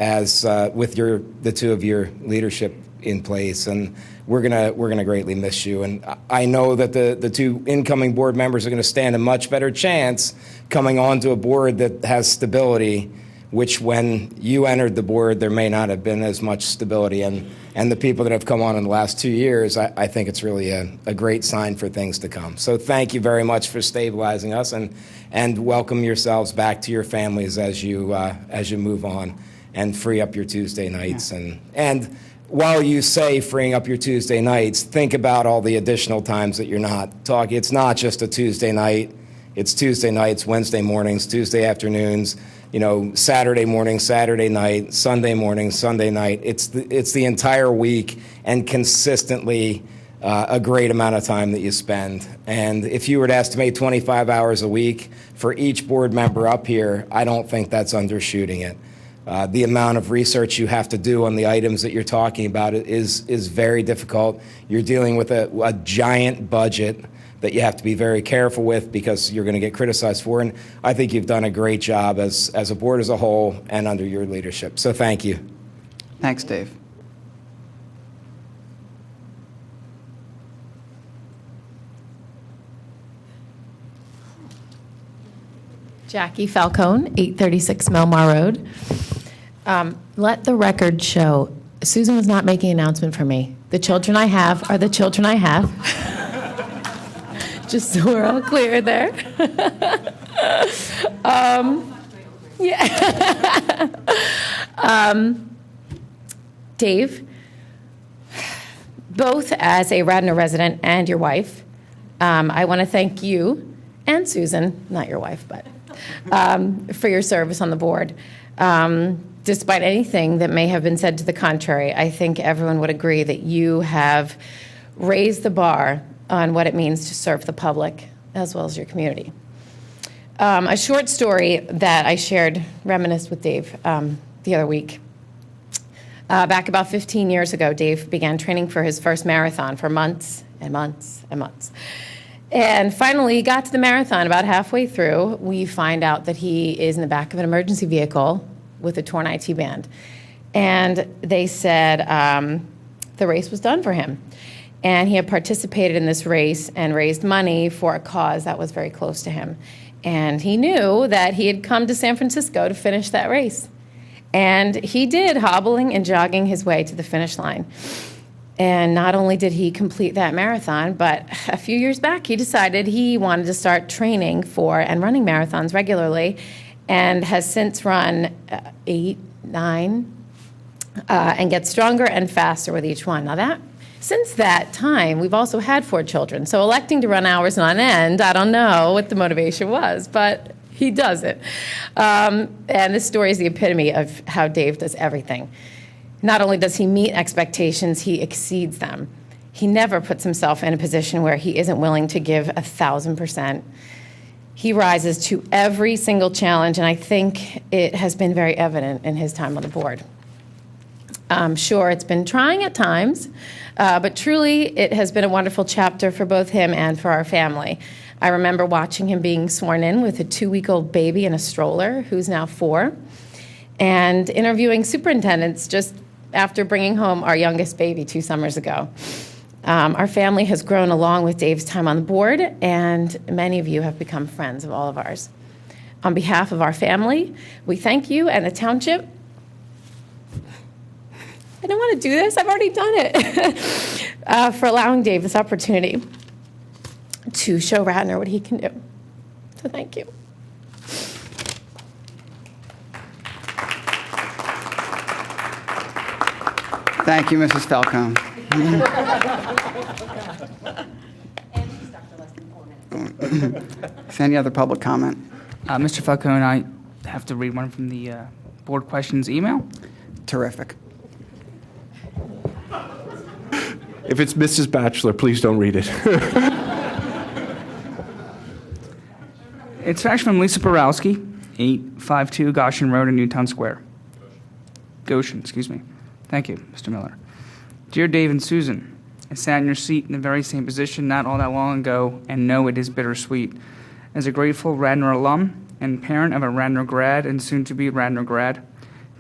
with the two of your leadership in place, and we're gonna greatly miss you. And I know that the two incoming board members are going to stand a much better chance coming onto a board that has stability, which when you entered the board, there may not have been as much stability. And the people that have come on in the last 2 years, I think it's really a great sign for things to come. So thank you very much for stabilizing us, and welcome yourselves back to your families as you move on and free up your Tuesday nights. And while you say freeing up your Tuesday nights, think about all the additional times that you're not talking. It's not just a Tuesday night. It's Tuesday nights, Wednesday mornings, Tuesday afternoons, Saturday morning, Saturday night, Sunday morning, Sunday night. It's the entire week, and consistently a great amount of time that you spend. And if you were to estimate 25 hours a week for each board member up here, I don't think that's undershooting it. The amount of research you have to do on the items that you're talking about is very difficult. You're dealing with a giant budget that you have to be very careful with because you're going to get criticized for. And I think you've done a great job as a board as a whole and under your leadership. So thank you. Thanks, Dave. Jackie Falcone, 836 Melmar Road. Let the record show, Susan was not making an announcement for me. The children I have are the children I have. Just so we're all clear there. Dave, both as a Radnor resident and your wife, I want to thank you and Susan, not your wife, but for your service on the board. Despite anything that may have been said to the contrary, I think everyone would agree that you have raised the bar on what it means to serve the public as well as your community. A short story that I shared, reminisced with Dave the other week. Back about 15 years ago, Dave began training for his first marathon for months and months and months. And finally, he got to the marathon. About halfway through, we find out that he is in the back of an emergency vehicle with a torn IT band. And they said the race was done for him. And he had participated in this race and raised money for a cause that was very close to him. And he knew that he had come to San Francisco to finish that race. And he did, hobbling and jogging his way to the finish line. And not only did he complete that marathon, but a few years back, he decided he wanted to start training for and running marathons regularly, and has since run 8, 9, and gets stronger and faster with each one. Now since that time, we've also had 4 children. So electing to run hours on end, I don't know what the motivation was, but he does it. And this story is the epitome of how Dave does everything. Not only does he meet expectations, he exceeds them. He never puts himself in a position where he isn't willing to give 1,000%. He rises to every single challenge, and I think it has been very evident in his time on the board. I'm sure it's been trying at times, but truly it has been a wonderful chapter for both him and for our family. I remember watching him being sworn in with a 2-week-old baby in a stroller, who's now 4, and interviewing superintendents just after bringing home our youngest baby 2 summers ago. Our family has grown along with Dave's time on the board, and many of you have become friends of all of ours. On behalf of our family, we thank you and the township. I don't want to do this, I've already done it, for allowing Dave this opportunity to show Radnor what he can do. So thank you. Thank you, Mrs. Falcone. Is there any other public comment? Mr. Falcone, I have to read one from the board questions email. Terrific. If it's Mrs. Batchelor, please don't read it. It's actually from Lisa Borowski, 852 Goshen Road in Newtown Square. Goshen, excuse me. Thank you, Mr. Miller. Dear Dave and Susan, I sat in your seat in the very same position not all that long ago and know it is bittersweet. As a grateful Radnor alum and parent of a Radnor grad and soon-to-be Radnor grad,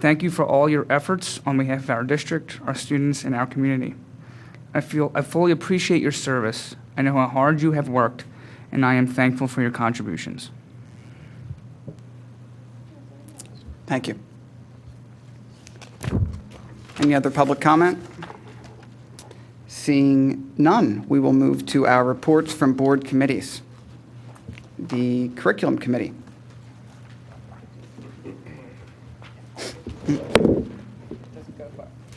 thank you for all your efforts on behalf of our district, our students, and our community. I fully appreciate your service. I know how hard you have worked, and I am thankful for your contributions. Thank you. Any other public comment? Seeing none, we will move to our reports from board committees. The Curriculum Committee.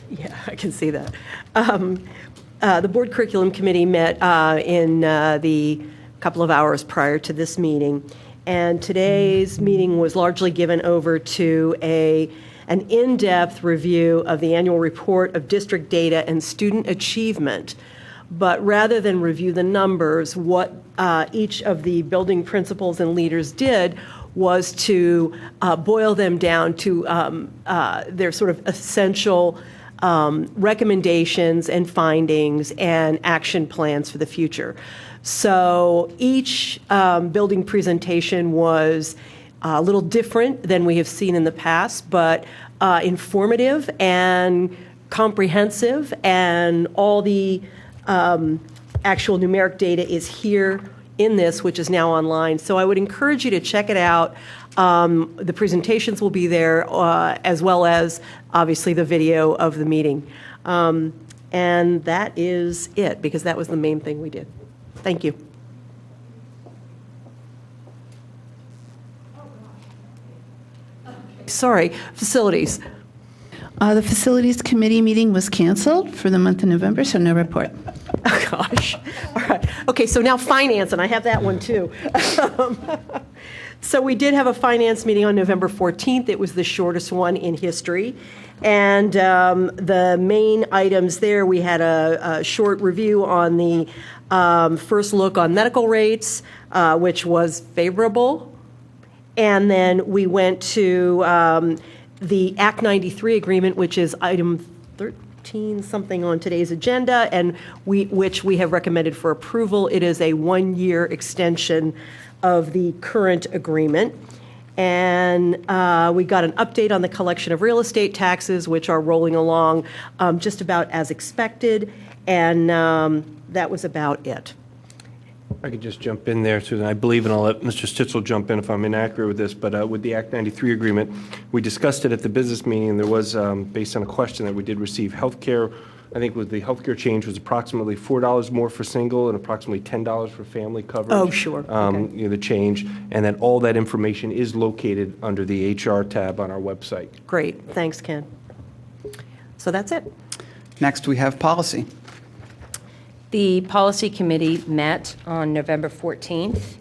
Yeah, I can see that. The Board Curriculum Committee met in the couple of hours prior to this meeting, and today's meeting was largely given over to an in-depth review of the annual report of district data and student achievement But rather than review the numbers, what each of the building principals and leaders did was to boil them down to their sort of essential recommendations and findings and action plans for the future. So each building presentation was a little different than we have seen in the past, but informative and comprehensive, and all the actual numeric data is here in this, which is now online. So I would encourage you to check it out. The presentations will be there, as well as, obviously, the video of the meeting. And that is it, because that was the main thing we did. Thank you. Sorry, facilities. The Facilities Committee meeting was canceled for the month of November, so no report. Oh, gosh. All right. Okay, so now finance, and I have that one too. So we did have a finance meeting on November 14th. It was the shortest one in history. And the main items there, we had a short review on the first look on medical rates, which was favorable. And then we went to the Act 93 agreement, which is item 13 something on today's agenda, and which we have recommended for approval. It is a one-year extension of the current agreement. And we got an update on the collection of real estate taxes, which are rolling along just about as expected. And that was about it. I could just jump in there, Susan. I believe, and I'll let Mr. Stitzel jump in if I'm inaccurate with this, but with the Act 93 agreement, we discussed it at the business meeting, and there was, based on a question that we did receive, healthcare, I think with the healthcare change was approximately $4 more for single and approximately $10 for family coverage. Oh, sure. Okay. You know, the change, and that all that information is located under the HR tab on our website. Great. Thanks, Ken. So that's it. Next, we have policy. The Policy Committee met on November 14th,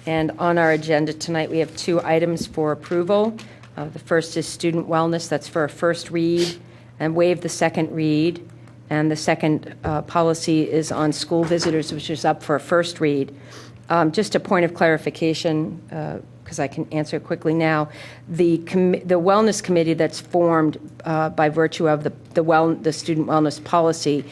and on our agenda tonight we have two items for approval. The first is student wellness, that's for a first read, and waive the second read. And the second policy is on school visitors, which is up for a first read. Just a point of clarification, because I can answer quickly now. The Wellness Committee that's formed by virtue of the student wellness policy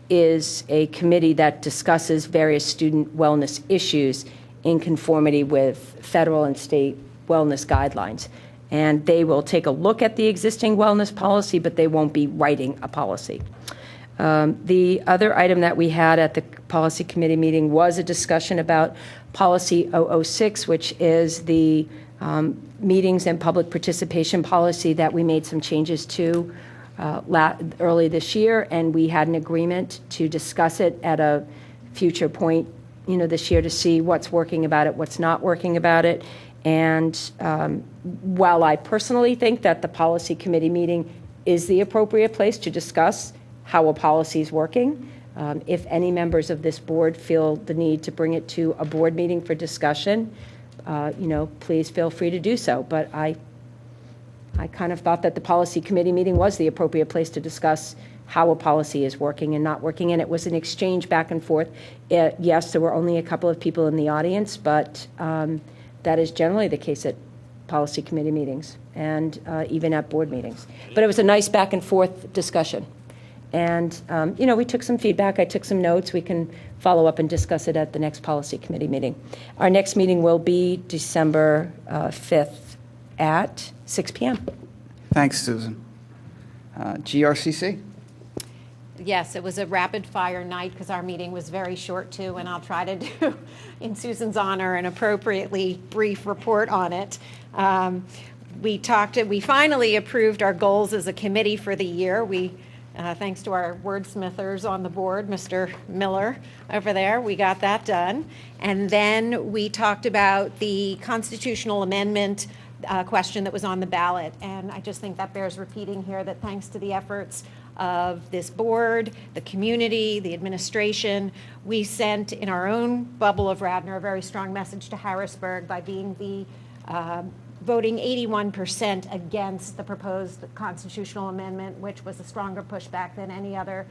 is a committee that discusses various student wellness issues in conformity with federal and state wellness guidelines. And they will take a look at the existing wellness policy, but they won't be writing a policy. The other item that we had at the Policy Committee meeting was a discussion about Policy 006, which is the meetings and public participation policy that we made some changes to early this year, and we had an agreement to discuss it at a future point, this year, to see what's working about it, what's not working about it. And while I personally think that the Policy Committee meeting is the appropriate place to discuss how a policy is working, if any members of this board feel the need to bring it to a board meeting for discussion, please feel free to do so. But I kind of thought that the Policy Committee meeting was the appropriate place to discuss how a policy is working and not working, and it was an exchange back and forth. Yes, there were only a couple of people in the audience, but that is generally the case at Policy Committee meetings and even at board meetings. But it was a nice back and forth discussion. And, we took some feedback. I took some notes. We can follow up and discuss it at the next Policy Committee meeting. Our next meeting will be December 5th at 6 p.m. Thanks, Susan. GRCC. Yes, it was a rapid-fire night because our meeting was very short, too, and I'll try to do, in Susan's honor, an appropriately brief report on it. We finally approved our goals as a committee for the year. Thanks to our wordsmithers on the board, Mr. Miller over there, we got that done. And then we talked about the constitutional amendment question that was on the ballot. And I just think that bears repeating here that thanks to the efforts of this board, the community, the administration, we sent in our own bubble of Radnor a very strong message to Harrisburg by being the voting 81% against the proposed constitutional amendment, which was a stronger pushback than any other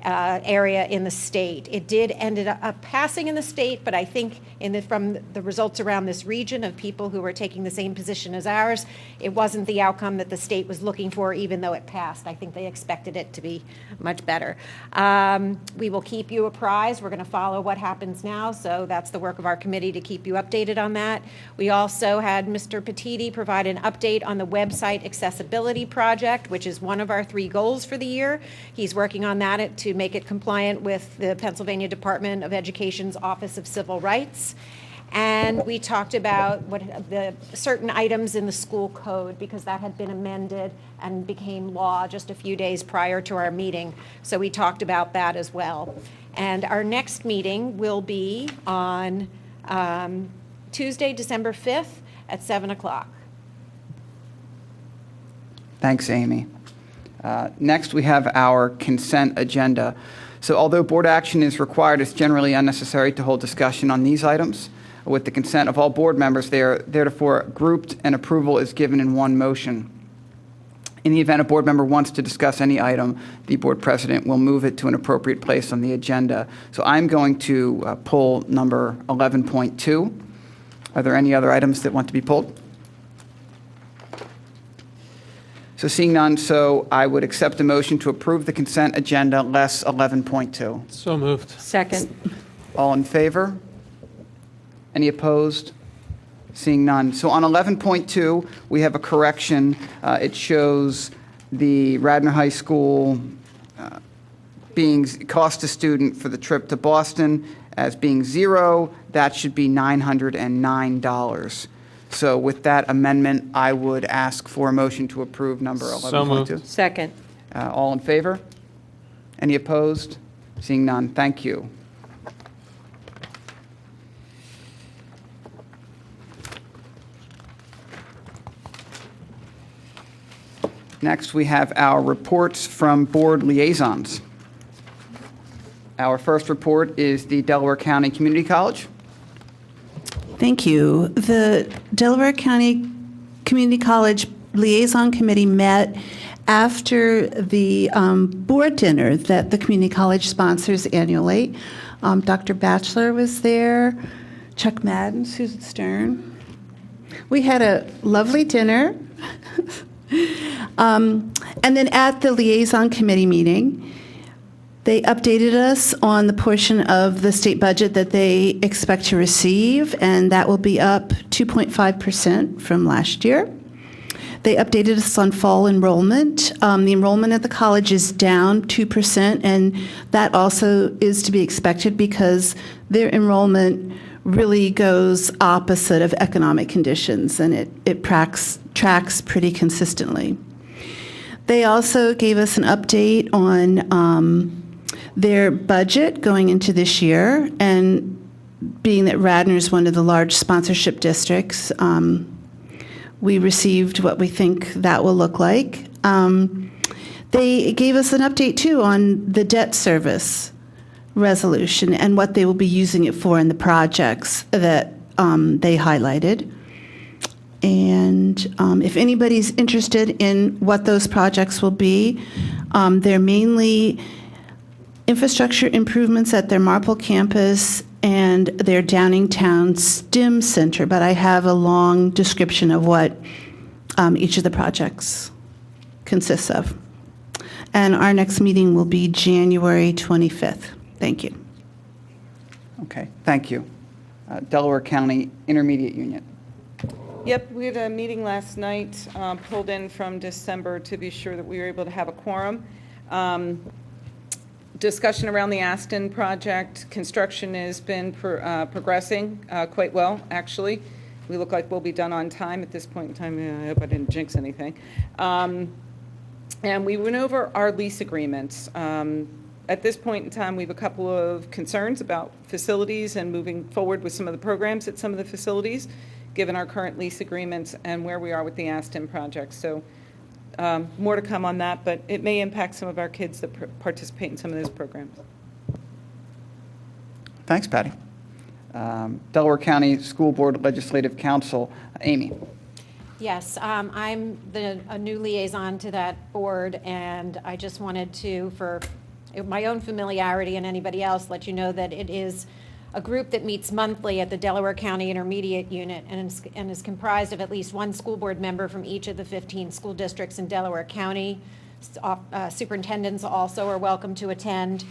area in the state. It did ended up passing in the state, but I think from the results around this region of people who were taking the same position as ours, it wasn't the outcome that the state was looking for, even though it passed. I think they expected it to be much better. We will keep you apprised. We're going to follow what happens now, so that's the work of our committee to keep you updated on that. We also had Mr. Petiti provide an update on the website accessibility project, which is one of our 3 goals for the year. He's working on that to make it compliant with the Pennsylvania Department of Education's Office of Civil Rights. And we talked about what the certain items in the school code, because that had been amended and became law just a few days prior to our meeting. So we talked about that as well. And our next meeting will be on Tuesday, December 5th at 7 o'clock. Thanks, Amy. Next, we have our consent agenda. So although board action is required, it's generally unnecessary to hold discussion on these items. With the consent of all board members, they are therefore grouped and approval is given in one motion. In the event a board member wants to discuss any item, the board president will move it to an appropriate place on the agenda. So I'm going to pull number 11.2. Are there any other items that want to be pulled? So seeing none, so I would accept a motion to approve the consent agenda less 11.2. So moved. Second. All in favor? Any opposed? Seeing none. So on 11.2, we have a correction. It shows the Radnor High School being cost to student for the trip to Boston as being $0. That should be $909. So with that amendment, I would ask for a motion to approve number 11.2. So moved. Second. All in favor? Any opposed? Seeing none, thank you. Next, we have our reports from board liaisons. Our first report is the Delaware County Community College. Thank you. The Delaware County Community College Liaison Committee met after the board dinner that the community college sponsors annually. Dr. Batchelor was there, Chuck Madden, Susan Stern. We had a lovely dinner. And then at the liaison committee meeting, they updated us on the portion of the state budget that they expect to receive, and that will be up 2.5% from last year. They updated us on fall enrollment. The enrollment at the college is down 2%, and that also is to be expected because their enrollment really goes opposite of economic conditions, and it tracks pretty consistently. They also gave us an update on their budget going into this year, and being that Radnor is one of the large sponsorship districts, we received what we think that will look like. They gave us an update, too, on the debt service resolution and what they will be using it for in the projects that they highlighted. And if anybody's interested in what those projects will be, they're mainly infrastructure improvements at their Marple campus and their Downingtown STEM Center, but I have a long description of what each of the projects consists of. And our next meeting will be January 25th. Thank you. Okay, thank you. Delaware County Intermediate Union. Yep, we had a meeting last night, pulled in from December to be sure that we were able to have a quorum. Discussion around the Aston project. Construction has been progressing quite well, actually. We look like we'll be done on time at this point in time. I hope I didn't jinx anything. And we went over our lease agreements. At this point in time, we have a couple of concerns about facilities and moving forward with some of the programs at some of the facilities, given our current lease agreements and where we are with the Aston project. So more to come on that, but it may impact some of our kids that participate in some of those programs. Thanks, Patty. Delaware County School Board Legislative Council, Amy. Yes, I'm a new liaison to that board, and I just wanted to, for my own familiarity and anybody else, let you know that it is a group that meets monthly at the Delaware County Intermediate Unit and is comprised of at least one school board member from each of the 15 school districts in Delaware County. Superintendents also are welcome to attend.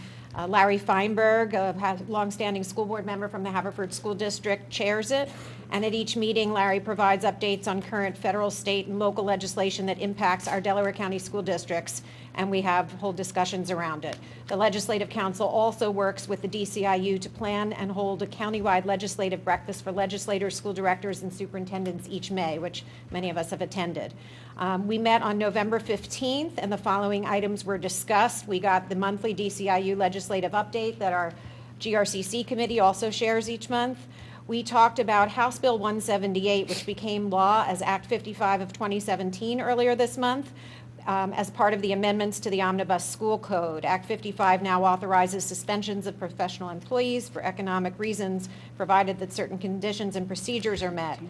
Larry Feinberg, a longstanding school board member from the Haverford School District, chairs it. And at each meeting, Larry provides updates on current federal, state, and local legislation that impacts our Delaware County school districts, and we have whole discussions around it. The Legislative Council also works with the DCIU to plan and hold a countywide legislative breakfast for legislators, school directors, and superintendents each May, which many of us have attended. We met on November 15th, and the following items were discussed. We got the monthly DCIU legislative update that our GRCC committee also shares each month. We talked about House Bill 178, which became law as Act 55 of 2017 earlier this month, as part of the amendments to the Omnibus School Code. Act 55 now authorizes suspensions of professional employees for economic reasons, provided that certain conditions and procedures are met.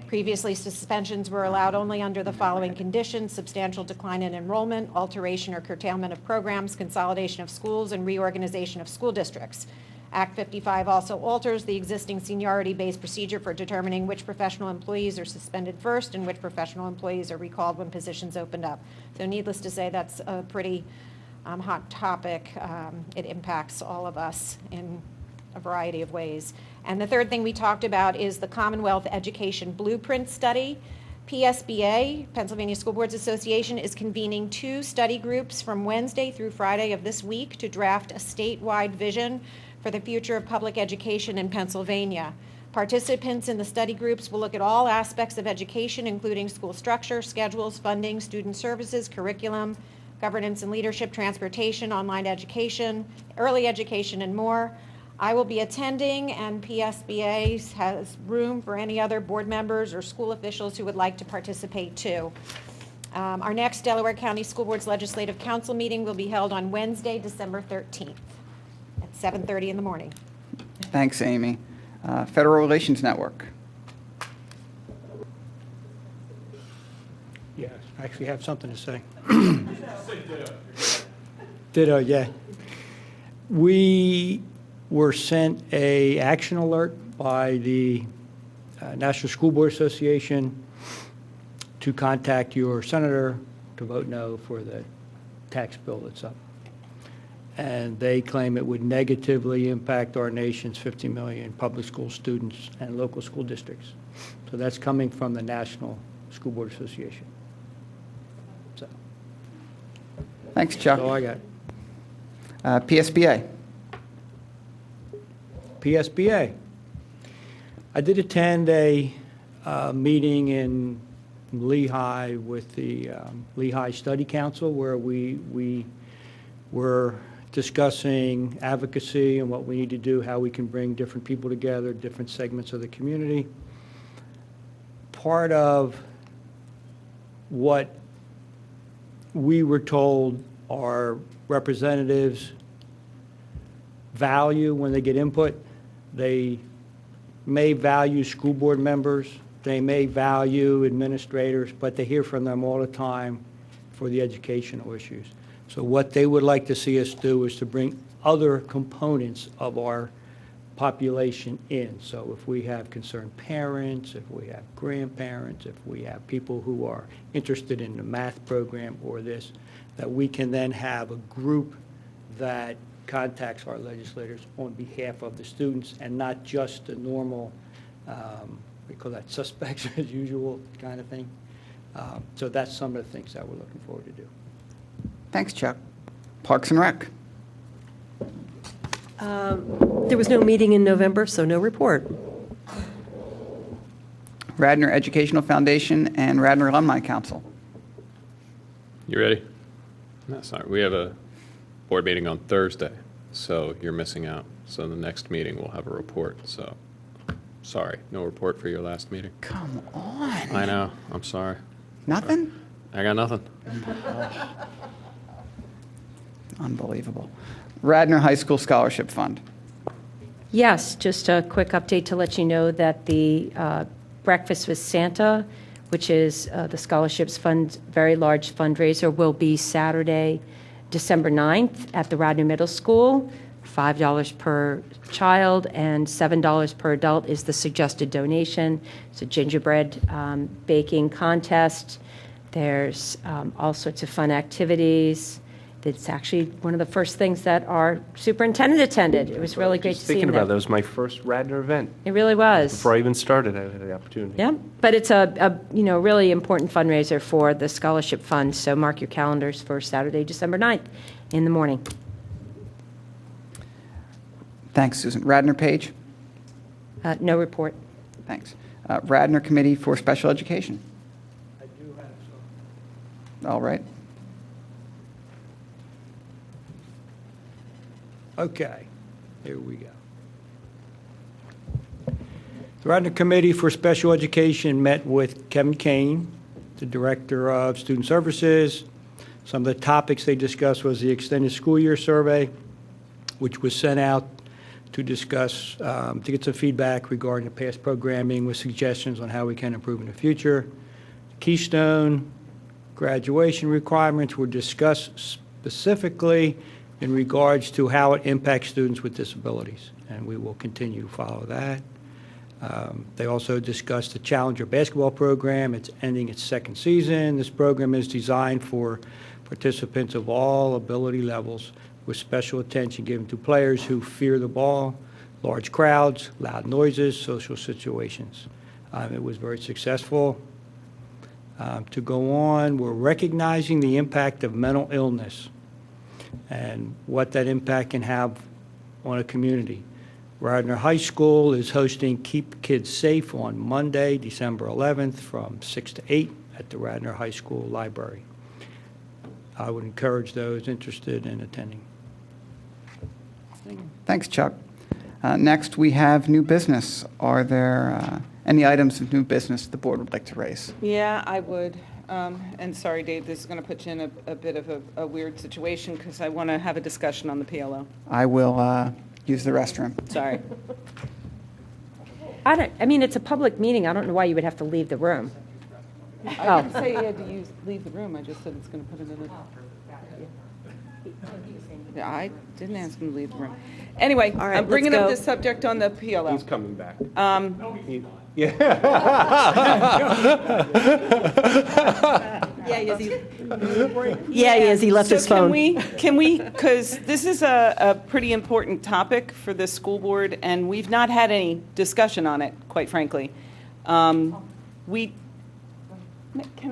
Previously, suspensions were allowed only under the following conditions: substantial decline in enrollment, alteration or curtailment of programs, consolidation of schools, and reorganization of school districts. Act 55 also alters the existing seniority-based procedure for determining which professional employees are suspended first and which professional employees are recalled when positions opened up. So needless to say, that's a pretty hot topic. It impacts all of us in a variety of ways. And the third thing we talked about is the Commonwealth Education Blueprint Study. PSBA, Pennsylvania School Boards Association, is convening 2 study groups from Wednesday through Friday of this week to draft a statewide vision for the future of public education in Pennsylvania. Participants in the study groups will look at all aspects of education, including school structure, schedules, funding, student services, curriculum, governance and leadership, transportation, online education, early education, and more. I will be attending, and PSBA has room for any other board members or school officials who would like to participate too. Our next Delaware County School Board's Legislative Council meeting will be held on Wednesday, December 13th at 7:30 in the morning. Thanks, Amy. Federal Relations Network. Yes, I actually have something to say. Ditto, yeah. We were sent a action alert by the National School Board Association to contact your senator to vote no for the tax bill that's up. And they claim it would negatively impact our nation's 50 million public school students and local school districts. So that's coming from the National School Board Association. So. Thanks, Chuck. That's all I got. PSBA. PSBA. I did attend a meeting in Lehigh with the Lehigh Study Council, where we were discussing advocacy and what we need to do, how we can bring different people together, different segments of the community. Part of what we were told our representatives value when they get input, they may value school board members, they may value administrators, but they hear from them all the time for the educational issues. So what they would like to see us do is to bring other components of our population in. So if we have concerned parents, if we have grandparents, if we have people who are interested in the math program or this, that we can then have a group that contacts our legislators on behalf of the students and not just the normal, we call that suspects as usual kind of thing. So that's some of the things that we're looking forward to do. Thanks, Chuck. Parks and Rec. There was no meeting in November, so no report. Radnor Educational Foundation and Radnor Alumni Council. You ready? No, sorry. We have a board meeting on Thursday, so you're missing out. So the next meeting we'll have a report. So sorry, no report for your last meeting. Come on. I know. I'm sorry. Nothing? I got nothing. Unbelievable. Radnor High School Scholarship Fund. Yes, just a quick update to let you know that the Breakfast with Santa, which is the scholarships fund, very large fundraiser, will be Saturday, December 9th at the Radnor Middle School. $5 per child and $7 per adult is the suggested donation. It's a gingerbread baking contest. There's all sorts of fun activities. It's actually one of the first things that our superintendent attended. It was really great to see him Thinking there. about that was my first Radnor event. It really was. Before I even started, I had the opportunity. Yeah, but it's a really important fundraiser for the scholarship fund. So mark your calendars for Saturday, December 9th in the morning. Thanks, Susan. Radnor Page? No report. Thanks. Radnor Committee for Special Education? I do have some. All right. Okay, here we go. The Radnor Committee for Special Education met with Kevin Kane, the Director of Student Services. Some of the topics they discussed was the extended school year survey, which was sent out to discuss, to get some feedback regarding the past programming with suggestions on how we can improve in the future. Keystone graduation requirements were discussed specifically in regards to how it impacts students with disabilities, and we will continue to follow that. They also discussed the Challenger basketball program. It's ending its second season. This program is designed for participants of all ability levels with special attention given to players who fear the ball, large crowds, loud noises, social situations. It was very successful. To go on, we're recognizing the impact of mental illness and what that impact can have on a community. Radnor High School is hosting Keep Kids Safe on Monday, December 11th from 6 to 8 at the Radnor High School Library. I would encourage those interested in attending. Thanks, Chuck. Next, we have new business. Are there any items of new business the board would like to raise? Yeah, I would. And sorry, Dave, this is going to put you in a bit of a weird situation because I want to have a discussion on the PLO. I will use the restroom. Sorry. I mean, it's a public meeting. I don't know why you would have to leave the room. I didn't say you had to leave the room. I just said it's going to put it in Yeah, I didn't ask him to leave the room. Anyway, All right, I'm bringing let's up go. this subject on the PLO. He's coming back. Yeah, he is. He left his phone. Can we, because this is a pretty important topic for the school board, and we've not had any discussion on it, quite frankly. Can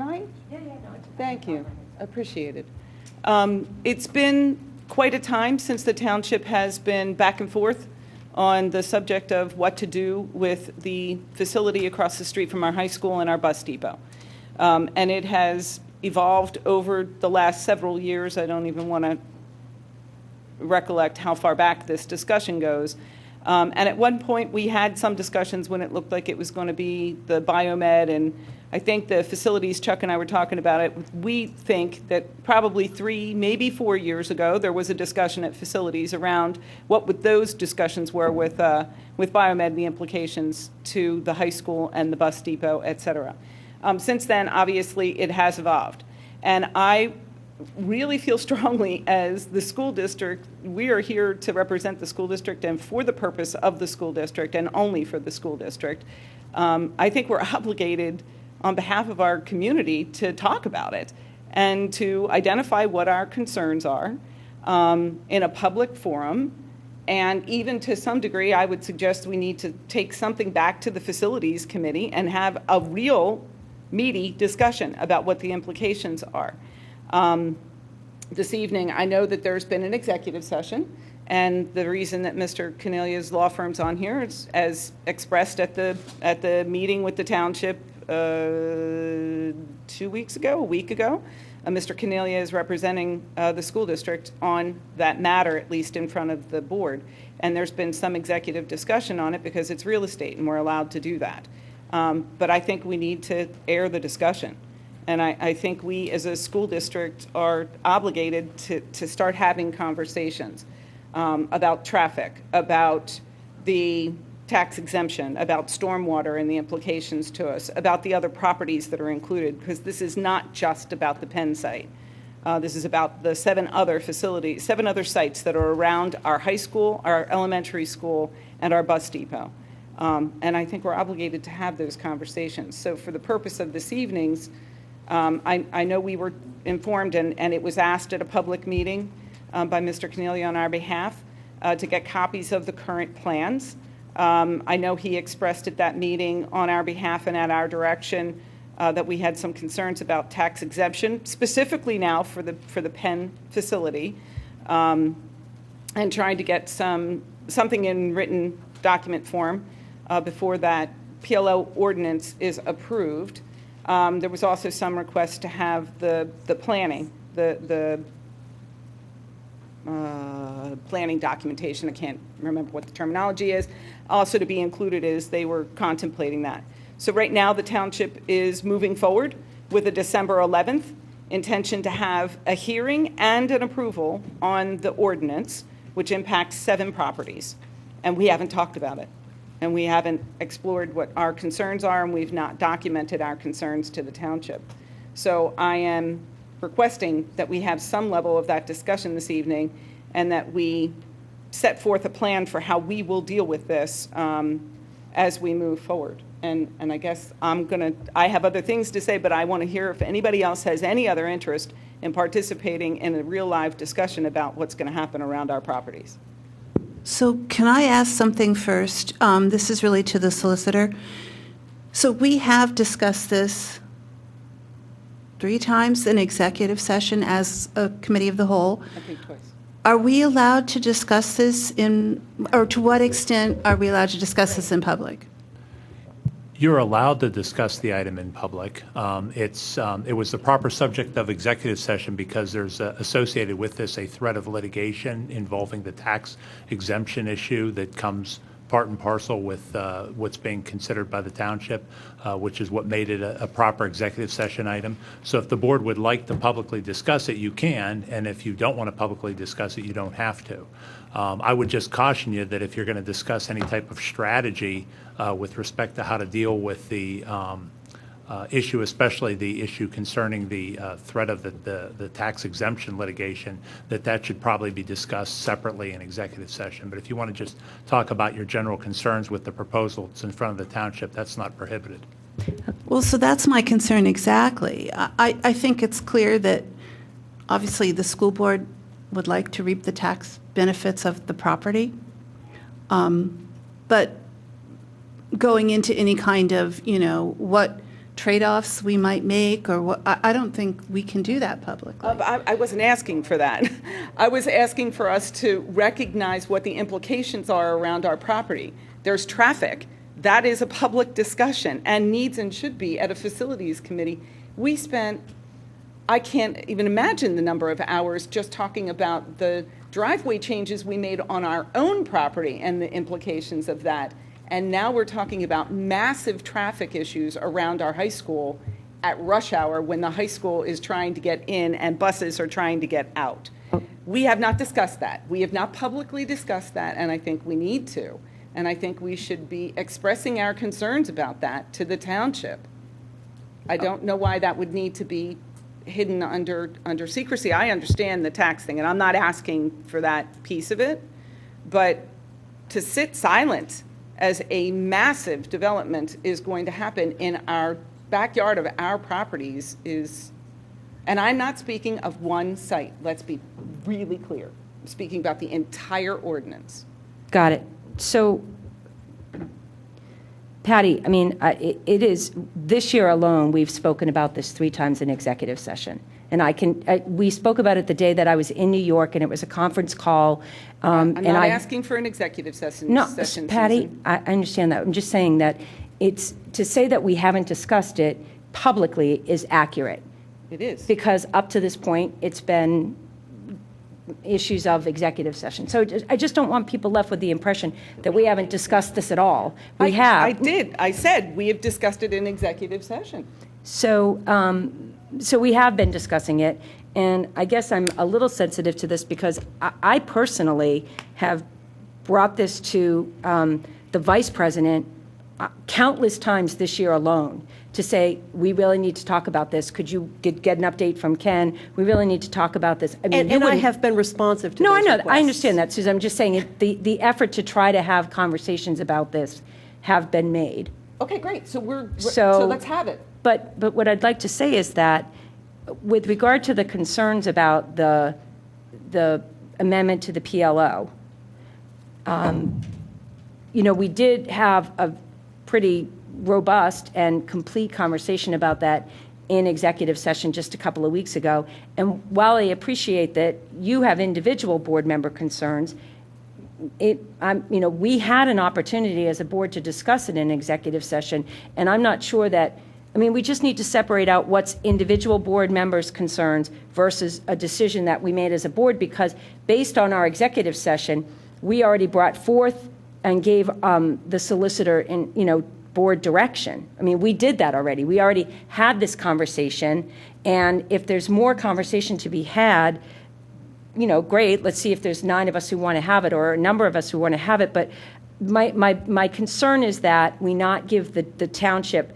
I? Yeah, no. Thank you. Appreciate it. It's been quite a time since the township has been back and forth on the subject of what to do with the facility across the street from our high school and our bus depot. And it has evolved over the last several years. I don't even want to recollect how far back this discussion goes. And at one point, we had some discussions when it looked like it was going to be the biomed, and I think the facilities, Chuck and I were talking about it. We think that probably 3, maybe 4 years ago, there was a discussion at facilities around what those discussions were with biomed, the implications to the high school and the bus depot, et cetera. Since then, obviously, it has evolved. And I really feel strongly as the school district, we are here to represent the school district and for the purpose of the school district and only for the school district. I think we're obligated on behalf of our community to talk about it and to identify what our concerns are in a public forum. And even to some degree, I would suggest we need to take something back to the facilities committee and have a real meaty discussion about what the implications are. This evening, I know that there's been an executive session, and the reason that Mr. Cornelia's law firm's on here is as expressed at the meeting with the township 2 weeks ago, a week ago. Mr. Cornelia is representing the school district on that matter, at least in front of the board. And there's been some executive discussion on it because it's real estate and we're allowed to do that. But I think we need to air the discussion. And I think we as a school district are obligated to start having conversations about traffic, about the tax exemption, about stormwater and the implications to us, about the other properties that are included, because this is not just about the Penn site. This is about the 7 other sites that are around our high school, our elementary school, and our bus depot. And I think we're obligated to have those conversations. So for the purpose of this evening's, I know we were informed, and it was asked at a public meeting by Mr. Cornelia on our behalf to get copies of the current plans. I know he expressed at that meeting on our behalf and at our direction that we had some concerns about tax exemption, specifically now for the Penn facility, and trying to get something in written document form before that PLO ordinance is approved. There was also some request to have the planning, the planning documentation, I can't remember what the terminology is, also to be included as they were contemplating that. So right now the township is moving forward with a December 11th intention to have a hearing and an approval on the ordinance, which impacts 7 properties. And we haven't talked about it. And we haven't explored what our concerns are, and we've not documented our concerns to the township. So I am requesting that we have some level of that discussion this evening, and that we set forth a plan for how we will deal with this as we move forward. And I guess I have other things to say, but I want to hear if anybody else has any other interest in participating in a real live discussion about what's going to happen around our properties. So can I ask something first? This is really to the solicitor. So we have discussed this 3 times in executive session as a committee of the whole. I think twice. Are we allowed to discuss this or to what extent are we allowed to discuss this in public? You're allowed to discuss the item in public. It was the proper subject of executive session because there's associated with this a threat of litigation involving the tax exemption issue that comes part and parcel with what's being considered by the township, which is what made it a proper executive session item. So if the board would like to publicly discuss it, you can, and if you don't want to publicly discuss it, you don't have to. I would just caution you that if you're going to discuss any type of strategy with respect to how to deal with the issue, especially the issue concerning the threat of the tax exemption litigation, that should probably be discussed separately in executive session. But if you want to just talk about your general concerns with the proposal that's in front of the township, that's not prohibited. Well, so that's my concern exactly. I think it's clear that obviously the school board would like to reap the tax benefits of the property. But going into any kind of, what trade-offs we might make or what, I don't think we can do that publicly. I wasn't asking for that. I was asking for us to recognize what the implications are around our property. There's traffic. That is a public discussion and needs and should be at a facilities committee. We spent, I can't even imagine the number of hours just talking about the driveway changes we made on our own property and the implications of that. And now we're talking about massive traffic issues around our high school at rush hour when the high school is trying to get in and buses are trying to get out. We have not discussed that. We have not publicly discussed that, and I think we need to. And I think we should be expressing our concerns about that to the township. I don't know why that would need to be hidden under secrecy. I understand the tax thing, and I'm not asking for that piece of it, but to sit silent as a massive development is going to happen in our backyard of our properties is, and I'm not speaking of one site, let's be really clear. I'm speaking about the entire ordinance. Got it. So, Patty, I mean, it is, this year alone, we've spoken about this 3 times in executive session. And we spoke about it the day that I was in New York, and it was a conference call. I'm not asking for an executive session. No, session, Patty, Susan. I understand that. I'm just saying that it's, to say that we haven't discussed it publicly is accurate. It is. Because up to this point, it's been issues of executive session. So I just don't want people left with the impression that we haven't discussed this at all. We have. I did. I said we have discussed it in executive session. So we have been discussing it, and I guess I'm a little sensitive to this because I personally have brought this to the vice president countless times this year alone to say, we really need to talk about this. Could you get an update from Ken? We really need to talk about this. I mean, And I have been responsive to No, those I know. requests. I understand that, Susan. I'm just saying the effort to try to have conversations about this have been made. Okay, great. So So let's have it. But what I'd like to say is that with regard to the concerns about the amendment to the PLO, we did have a pretty robust and complete conversation about that in executive session just a couple of weeks ago. And while I appreciate that you have individual board member concerns, we had an opportunity as a board to discuss it in executive session, and I'm not sure that, we just need to separate out what's individual board members' concerns versus a decision that we made as a board, because based on our executive session, we already brought forth and gave the solicitor board direction. We did that already. We already had this conversation, and if there's more conversation to be had, great, let's see if there's 9 of us who want to have it or a number of us who want to have it. But my concern is that we not give the township,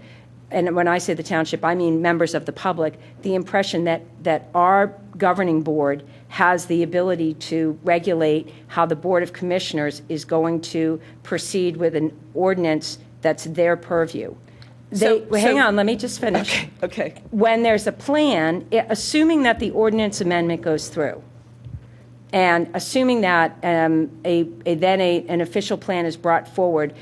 and when I say the township, I mean members of the public, the impression that our governing board has the ability to regulate how the Board of Commissioners is going to proceed with an ordinance that's their purview. Hang on, let me just finish. Okay. When there's a plan, assuming that the ordinance amendment goes through, and assuming that an official plan is brought forward,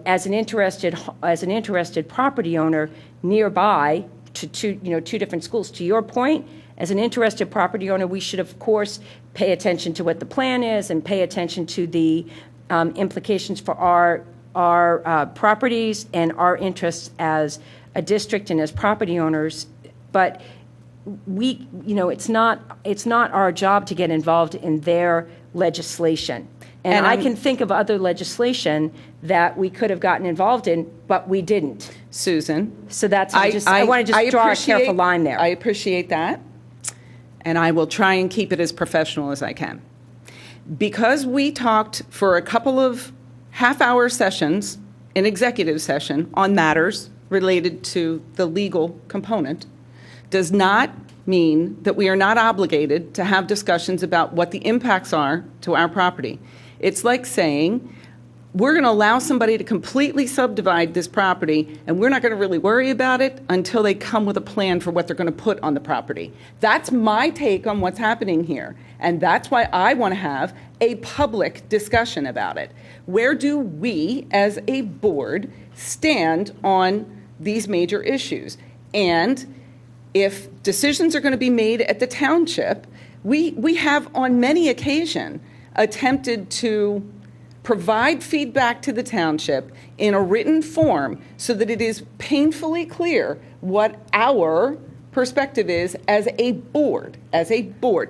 as an interested property owner nearby to two different schools. To your point, as an interested property owner, we should of course pay attention to what the plan is and pay attention to the implications for our properties and our interests as a district and as property owners. But it's not our job to get involved in their legislation. And I can think of other legislation that we could have gotten involved in, but we didn't. Susan. So that's, I want to just draw a careful line there. I appreciate that, and I will try and keep it as professional as I can. Because we talked for a couple of half-hour sessions in executive session on matters related to the legal component, does not mean that we are not obligated to have discussions about what the impacts are to our property. It's like saying, we're going to allow somebody to completely subdivide this property, and we're not going to really worry about it until they come with a plan for what they're going to put on the property. That's my take on what's happening here, and that's why I want to have a public discussion about it. Where do we, as a board, stand on these major issues? And if decisions are going to be made at the township, we have on many occasions attempted to provide feedback to the township in a written form so that it is painfully clear what our perspective is as a board.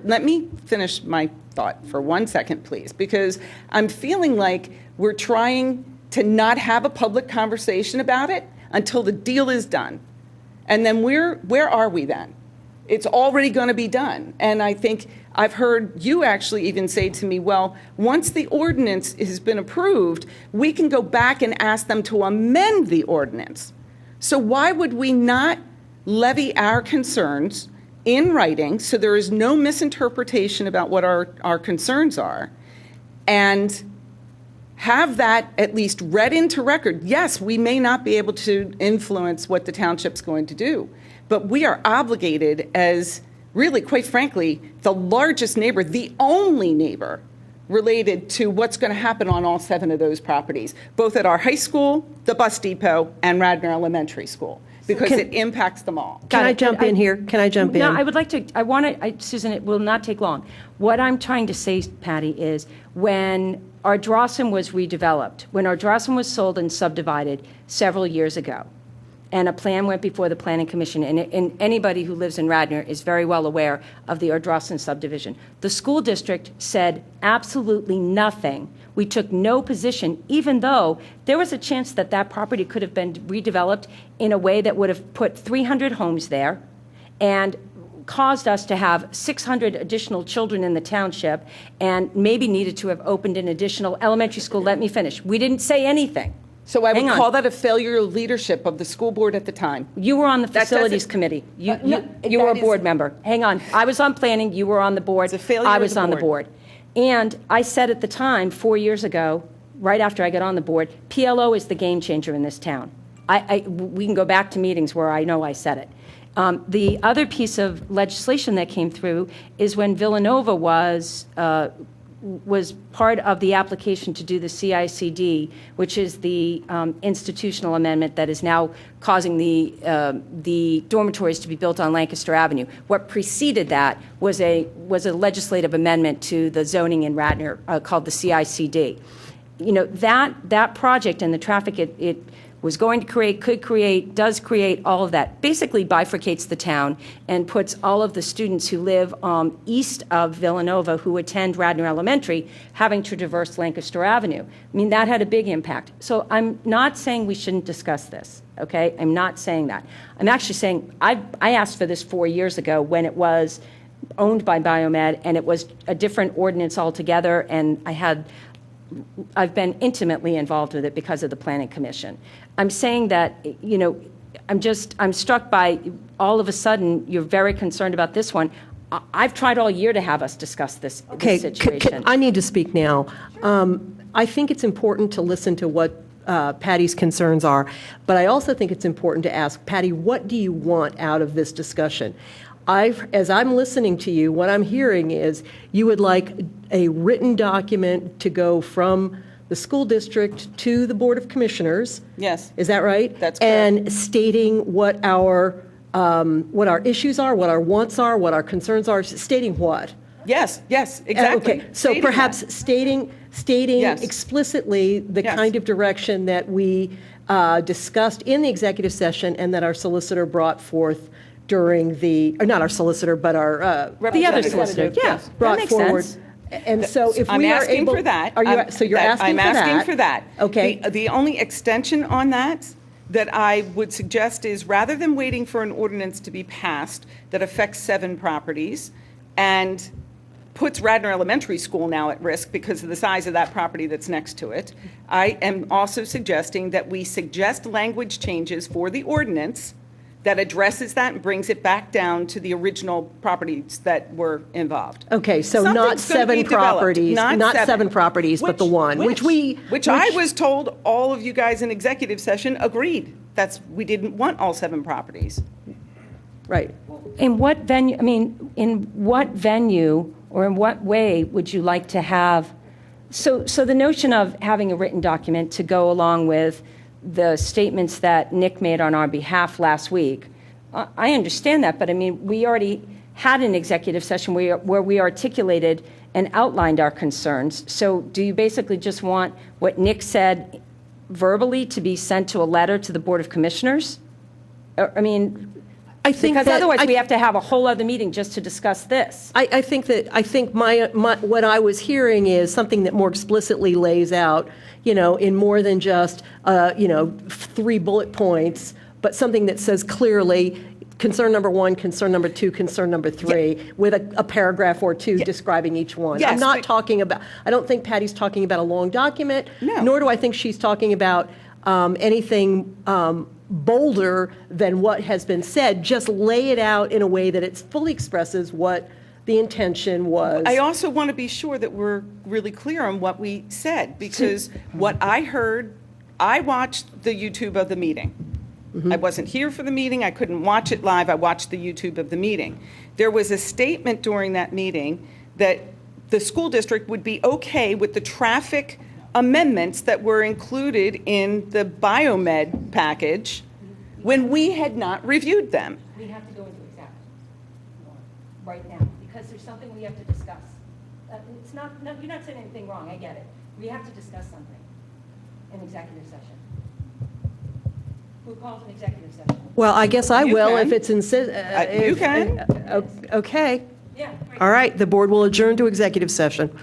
Let me finish my thought for 1 second, please, because I'm feeling like we're trying to not have a public conversation about it until the deal is done. And then where are we then? It's already going to be done. And I think I've heard you actually even say to me, well, once the ordinance has been approved, we can go back and ask them to amend the ordinance. So why would we not levy our concerns in writing so there is no misinterpretation about what our concerns are, and have that at least read into record? Yes, we may not be able to influence what the township's going to do, but we are obligated as, really, quite frankly, the largest neighbor, the only neighbor related to what's going to happen on all 7 of those properties, both at our high school, the bus depot, and Radnor Elementary School, because it impacts them all. Can I jump in here? Can I jump in? No, I would like to, Susan, it will not take long. What I'm trying to say, Patty, is when our Drawson was redeveloped, when our Drawson was sold and subdivided several years ago, and a plan went before the Planning Commission, and anybody who lives in Radnor is very well aware of the Ardrossan subdivision. The school district said absolutely nothing. We took no position, even though there was a chance that that property could have been redeveloped in a way that would have put 300 homes there and caused us to have 600 additional children in the township and maybe needed to have opened an additional elementary school. Let me finish. We didn't say anything. So I would Hang on. call that a failure of leadership of the school board at the time. You were on the That facilities doesn't- committee. You that were a is- board member. Hang on. I was on planning. You were on the board. It's a failure I of was the on the board. board. And I said at the time, 4 years ago, right after I got on the board, PLO is the game changer in this town. We can go back to meetings where I know I said it. The other piece of legislation that came through is when Villanova was part of the application to do the CICD, which is the institutional amendment that is now causing the dormitories to be built on Lancaster Avenue. What preceded that was a legislative amendment to the zoning in Radnor called the CICD. You know, that project and the traffic it was going to create, could create, does create, all of that, basically bifurcates the town and puts all of the students who live east of Villanova who attend Radnor Elementary having to traverse Lancaster Avenue. I mean, that had a big impact. So I'm not saying we shouldn't discuss this, okay? I'm not saying that. I'm actually saying I asked for this 4 years ago when it was owned by Biomed and it was a different ordinance altogether, and I've been intimately involved with it because of the Planning Commission. I'm saying that, you know, I'm struck by all of a sudden you're very concerned about this one. I've tried all year to have us discuss this situation. I need to speak now. I think it's important to listen to what Patty's concerns are, but I also think it's important to ask, Patty, what do you want out of this discussion? As I'm listening to you, what I'm hearing is you would like a written document to go from the school district to the Board of Commissioners. Yes. Is that right? That's correct. And stating what our issues are, what our wants are, what our concerns are, stating what? Yes, exactly. Okay, so Stating perhaps that. stating Yes. explicitly the Yes. kind of direction that we discussed in the executive session and that our solicitor brought forth during or not our solicitor, but our The other solicitor, yeah, brought that makes forward. sense. And so if I'm we are asking able, for that. Are you? So you're asking I'm for that. asking for that. Okay. The only extension on that I would suggest is rather than waiting for an ordinance to be passed that affects 7 properties and puts Radnor Elementary School now at risk because of the size of that property that's next to it, I am also suggesting that we suggest language changes for the ordinance that addresses that and brings it back down to the original properties that were involved. Okay, so not Something's gonna 7 be developed, properties, not 7 properties, but the one, which I was told all of you guys in executive session agreed. We didn't want all 7 properties. Right. In what venue, or in what way would you like to have, so the notion of having a written document to go along with the statements that Nick made on our behalf last week, I understand that, but I mean, we already had an executive session where we articulated and outlined our concerns. So do you basically just want what Nick said verbally to be sent to a letter to the Board of Commissioners? I mean, I think because that- otherwise we have to have a whole other meeting just to discuss this. I think my what I was hearing is something that more explicitly lays out, in more than just 3 bullet points, but something that says clearly concern number 1, concern number 2, concern number 3, with a paragraph or 2 describing each one. Yes, I'm not talking about. I don't think Patty's talking about a long document. No. Nor do I think she's talking about anything bolder than what has been said. Just lay it out in a way that it fully expresses what the intention was. I also want to be sure that we're really clear on what we said, because what I heard, I watched the YouTube of the meeting. Mm-hmm. I wasn't here for the meeting. I couldn't watch it live. I watched the YouTube of the meeting. There was a statement during that meeting that the school district would be okay with the traffic amendments that were included in the biomed package when we had not reviewed them. We have to go into exec right now because there's something we have to discuss. It's not, no, you're not saying anything wrong. I get it. We have to discuss something in executive session. Who calls an executive session? Well, I guess I You will can. if it's You can. Okay. Yeah. All right. The board will adjourn to executive session.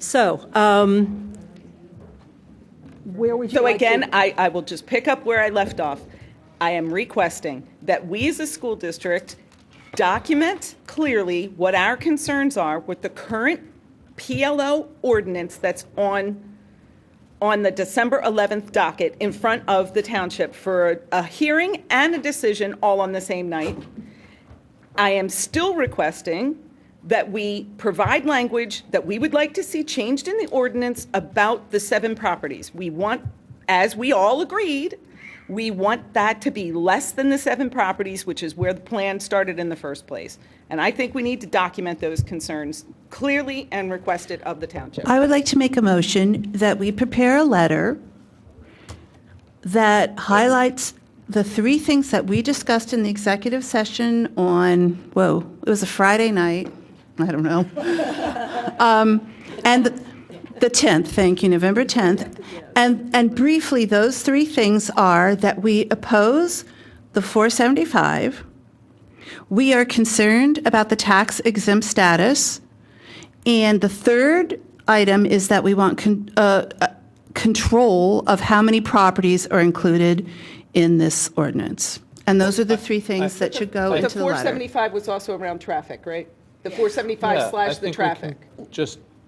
So, where would you So like again, to? I will just pick up where I left off. I am requesting that we as a school district document clearly what our concerns are with the current PLO ordinance that's on the December 11th docket in front of the township for a hearing and a decision all on the same night. I am still requesting that we provide language that we would like to see changed in the ordinance about the 7 properties. We want, as we all agreed, we want that to be less than the 7 properties, which is where the plan started in the first place. And I think we need to document those concerns clearly and request it of the township. I would like to make a motion that we prepare a letter that highlights the 3 things that we discussed in the executive session on, it was a Friday night. I don't know. And the 10th, thank you, November 10th. And briefly, those 3 things are that we oppose the 475, we are concerned about the tax exempt status, and the third item is that we want control of how many properties are included in this ordinance. And those are the 3 things that should go into the letter. The 475 was also around traffic, right? The 475 slash the traffic.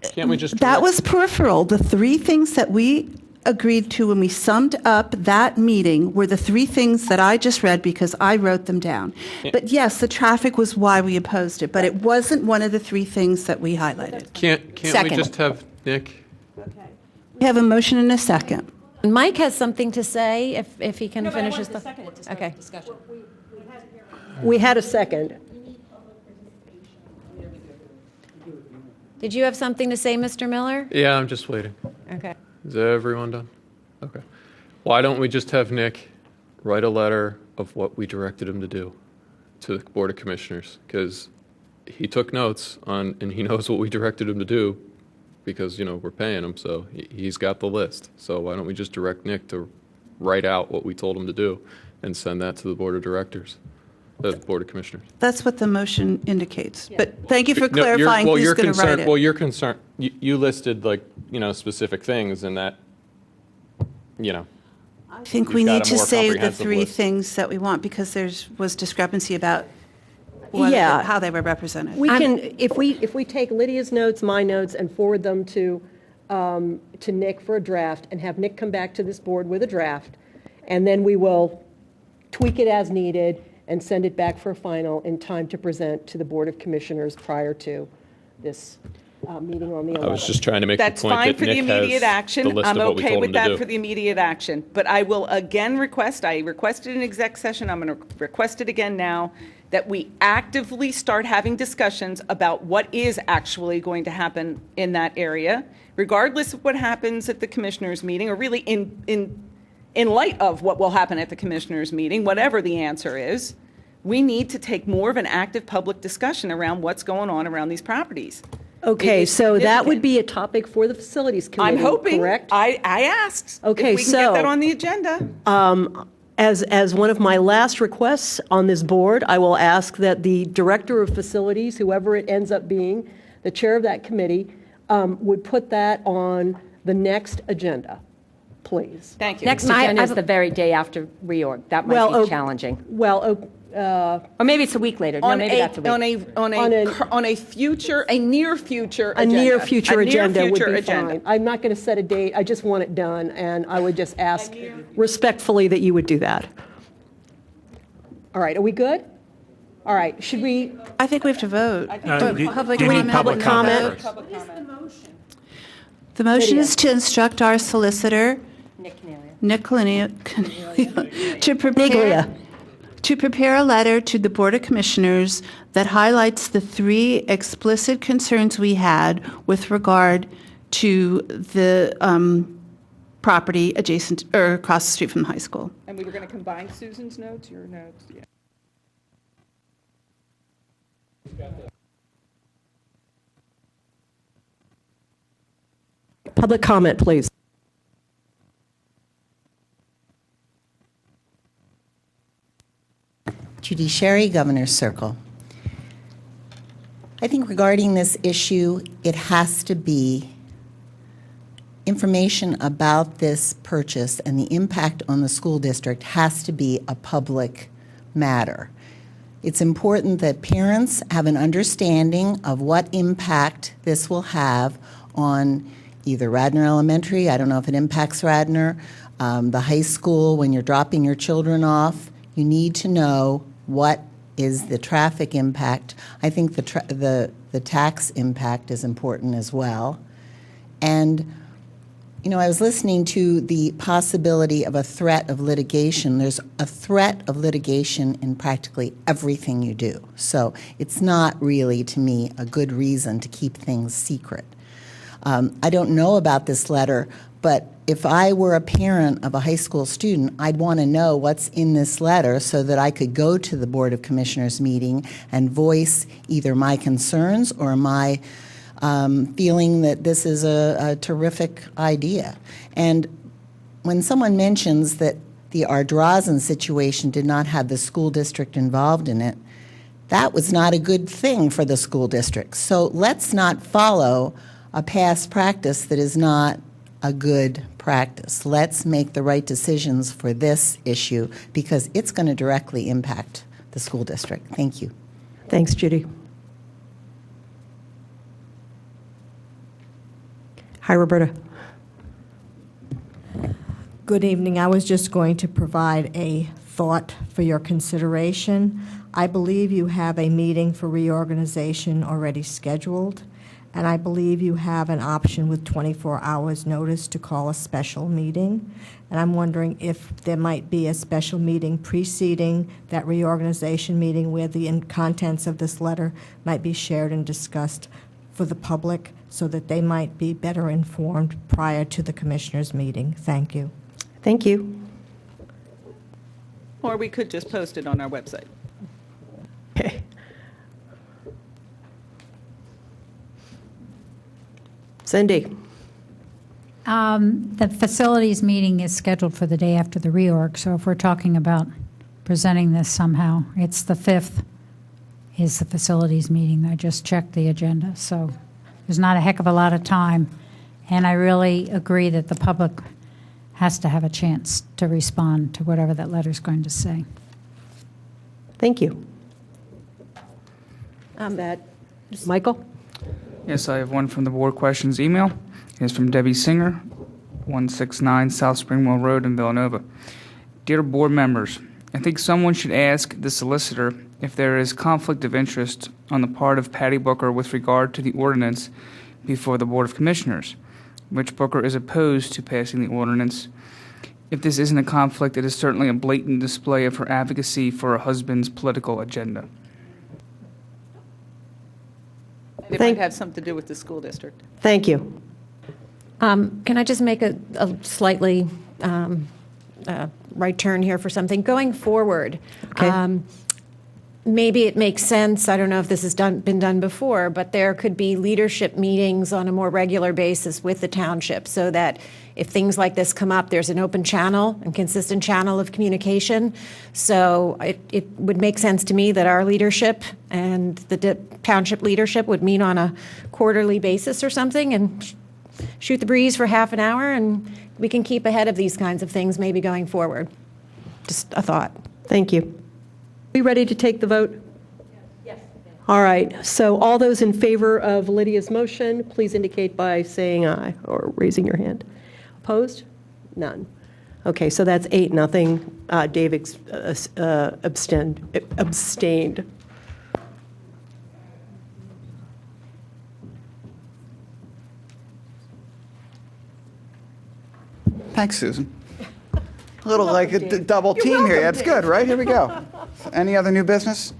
Can't we just? That was peripheral. The 3 things that we agreed to when we summed up that meeting were the 3 things that I just read because I wrote them down. But yes, the traffic was why we opposed it, but it wasn't one of the 3 things that we highlighted. Can't we just have Nick? We have a motion and a second. Mike has something to say if he can finish his thought. Okay. We had a second. Did you have something to say, Mr. Miller? Yeah, I'm just waiting. Okay. Is everyone done? Okay. Why don't we just have Nick write a letter of what we directed him to do to the Board of Commissioners? Because he took notes on, and he knows what we directed him to do because, we're paying him, so he's got the list. So why don't we just direct Nick to write out what we told him to do and send that to the Board of Directors, the Board of Commissioners? That's what the motion indicates. But thank you for clarifying who's going to write it. Well, you're concerned. You listed specific things, and that, I think we need to say the 3 things that we want because there was discrepancy about how they were represented. We can, if we take Lydia's notes, my notes, and forward them to Nick for a draft, and have Nick come back to this board with a draft, and then we will tweak it as needed and send it back for a final in time to present to the Board of Commissioners prior to this meeting on the 11th. I was just trying to make the point That's fine that for the Nick immediate has action. the list I'm of what we okay told with him to that do. for the immediate action. But I will again request, I requested an exec session, I'm going to request it again now, that we actively start having discussions about what is actually going to happen in that area, regardless of what happens at the commissioners' meeting, or really in light of what will happen at the commissioners' meeting, whatever the answer is. We need to take more of an active public discussion around what's going on around these properties. Okay, so that would be a topic for the Facilities Committee, I'm hoping. correct? I asked Okay, if we can get that on the agenda. As one of my last requests on this board, I will ask that the Director of Facilities, whoever it ends up being, the chair of that committee, would put that on the next agenda, please. Thank you. Next agenda is the very day after reorg. That might be challenging. Or maybe it's a week later. No, maybe that's a week. On a near future A agenda. near future agenda would future be agenda. fine. I'm not going to set a date. I just want it done, and I would just ask respectfully that you would do that. All right, are we good? All right, should we? I think we have to vote. Do you need public comment? The motion is to instruct our solicitor, Nick Cornelia, to prepare a letter to the Board of Commissioners that highlights the 3 explicit concerns we had with regard to the property adjacent or across the street from the high school. And we were going to combine Susan's notes, your notes, yeah. Public comment, please. Judy Sherry, Governor's Circle. I think regarding this issue, it has to be information about this purchase and the impact on the school district has to be a public matter. It's important that parents have an understanding of what impact this will have on either Radnor Elementary, I don't know if it impacts Radnor, the high school, when you're dropping your children off. You need to know what is the traffic impact. I think the tax impact is important as well. And, you know, I was listening to the possibility of a threat of litigation. There's a threat of litigation in practically everything you do. So it's not really, to me, a good reason to keep things secret. I don't know about this letter, but if I were a parent of a high school student, I'd want to know what's in this letter so that I could go to the Board of Commissioners meeting and voice either my concerns or my feeling that this is a terrific idea. And when someone mentions that the Ardrazen situation did not have the school district involved in it, that was not a good thing for the school district. So let's not follow a past practice that is not a good practice. Let's make the right decisions for this issue because it's going to directly impact the school district. Thank you. Thanks, Judy. Hi, Roberta. Good evening. I was just going to provide a thought for your consideration. I believe you have a meeting for reorganization already scheduled, and I believe you have an option with 24 hours notice to call a special meeting. And I'm wondering if there might be a special meeting preceding that reorganization meeting where the contents of this letter might be shared and discussed for the public so that they might be better informed prior to the commissioners' meeting. Thank you. Thank you. Or we could just post it on our website. Okay. Cindy. The facilities meeting is scheduled for the day after the reorg, so if we're talking about presenting this somehow, it's the 5th is the facilities meeting. I just checked the agenda, so there's not a heck of a lot of time. And I really agree that the public has to have a chance to respond to whatever that letter's going to say. Thank you. Michael? Yes, I have one from the board questions email. It is from Debbie Singer, 169 South Springwell Road in Villanova. Dear board members, I think someone should ask the solicitor if there is conflict of interest on the part of Patty Booker with regard to the ordinance before the Board of Commissioners, which Booker is opposed to passing the ordinance. If this isn't a conflict, it is certainly a blatant display of her advocacy for her husband's political agenda. It might have something to do with the school district. Thank you. Can I just make a slightly right turn here for something? Going forward, Okay. Maybe it makes sense, I don't know if this has been done before, but there could be leadership meetings on a more regular basis with the township so that if things like this come up, there's an open channel and consistent channel of communication. So it would make sense to me that our leadership and the township leadership would meet on a quarterly basis or something and shoot the breeze for half an hour, and we can keep ahead of these kinds of things maybe going forward. Just a thought. Thank you. Are we ready to take the vote? Yes. All right. So all those in favor of Lydia's motion, please indicate by saying aye or raising your hand. Opposed? None. Okay, so that's 8-0. Dave abstained. Thanks, Susan. A little like a double team here. That's good, right? Here we go. Any other new business?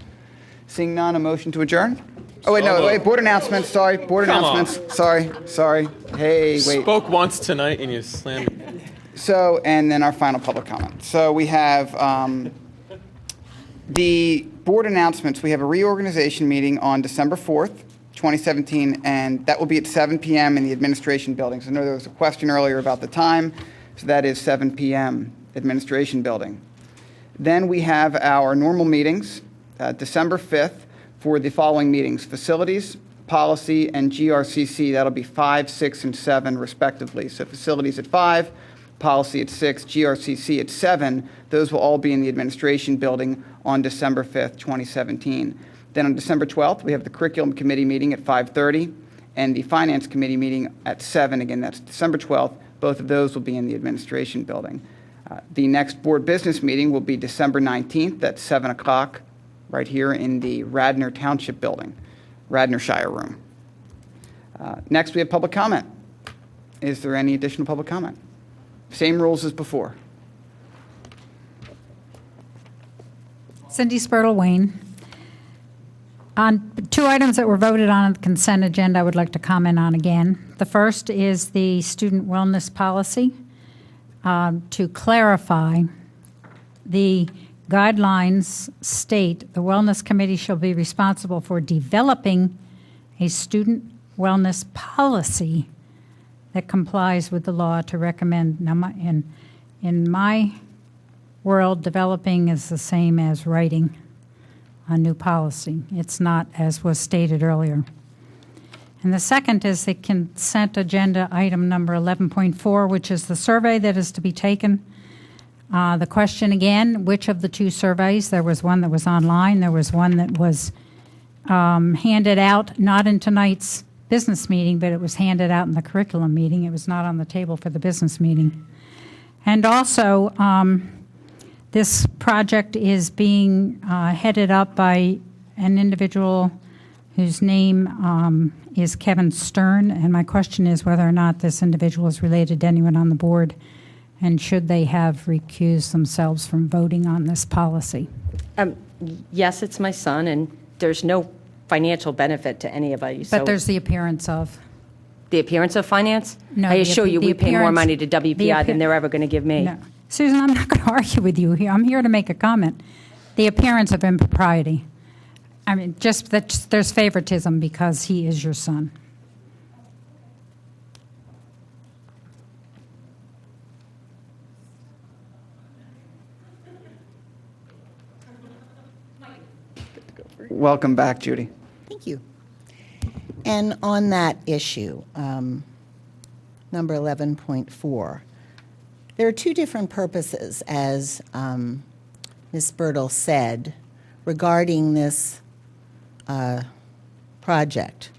Seeing none, a motion to adjourn? Oh, wait, no, wait, board announcements, sorry, board Come on. announcements, sorry. Hey, wait. Spoke once tonight and you slammed. So, and then our final public comment. So we have the board announcements. We have a reorganization meeting on December 4th, 2017, and that will be at 7 p.m. in the administration building. So I know there was a question earlier about the time, so that is 7 p.m. administration building. Then we have our normal meetings, December 5th, for the following meetings: facilities, policy, and GRCC. That'll be 5, 6, and 7, respectively. So facilities at 5, policy at 6, GRCC at 7. Those will all be in the administration building on December 5th, 2017. Then on December 12th, we have the curriculum committee meeting at 5:30 and the finance committee meeting at 7. Again, that's December 12th. Both of those will be in the administration building. The next board business meeting will be December 19th at 7 o'clock right here in the Radnor Township building, Radnorshire room. Next, we have public comment. Is there any additional public comment? Same rules as before. Cindy Spurtle, Wayne. On 2 items that were voted on the consent agenda, I would like to comment on again. The first is the student wellness policy. To clarify, the guidelines state the Wellness Committee shall be responsible for developing a student wellness policy that complies with the law to recommend. Now, in my world, developing is the same as writing a new policy. It's not, as was stated earlier. And the second is the consent agenda item number 11.4, which is the survey that is to be taken. The question again, which of the 2 surveys? There was one that was online. There was one that was handed out, not in tonight's business meeting, but it was handed out in the curriculum meeting. It was not on the table for the business meeting. And also, this project is being headed up by an individual whose name is Kevin Stern, and my question is whether or not this individual is related to anyone on the board, and should they have recused themselves from voting on this policy? Yes, it's my son, and there's no financial benefit to any of us. But there's the appearance of. The appearance of finance? No, I assure you, we pay more money to WPI than they're ever going to give me. No. Susan, I'm not going to argue with you here. I'm here to make a comment. The appearance of impropriety. I mean, just that there's favoritism because he is your son. Welcome back, Judy. Thank you. And on that issue, number 11.4, there are 2 different purposes, as Ms. Spurtle said, regarding this project,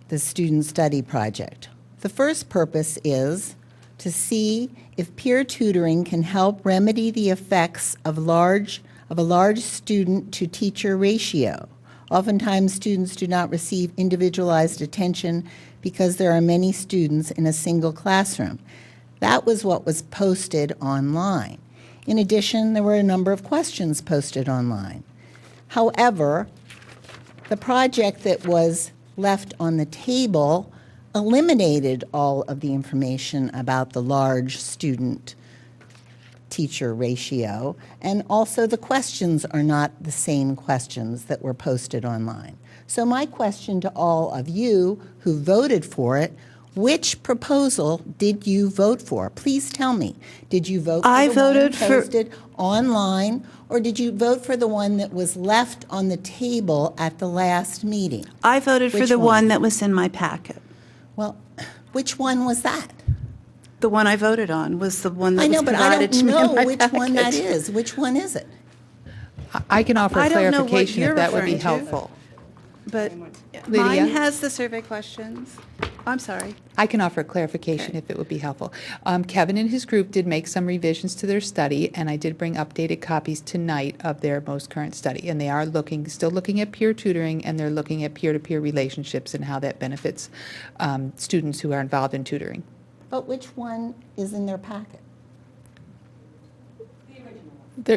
the student study project. The first purpose is to see if peer tutoring can help remedy the effects of a large student-to-teacher ratio. Oftentimes, students do not receive individualized attention because there are many students in a single classroom. That was what was posted online. In addition, there were a number of questions posted online. However, the project that was left on the table eliminated all of the information about the large student-teacher ratio, and also the questions are not the same questions that were posted online. So my question to all of you who voted for it, which proposal did you vote for? Please tell me. Did you vote for the one posted online, or did you vote for the one that was left on the table at the last meeting? I voted for the one that was in my packet. Well, which one was that? The one I voted on was the one that was provided to me in my packet. I know, but I don't know which one that is. Which one is it? I can offer I don't know clarification what if that would be you're referring to. helpful. But Lydia? mine has the survey questions. I'm sorry. I can offer clarification if it would be helpful. Kevin and his group did make some revisions to their study, and I did bring updated copies tonight of their most current study. And they are still looking at peer tutoring, and they're looking at peer-to-peer relationships and how that benefits students who are involved in tutoring. But which one is in their packet?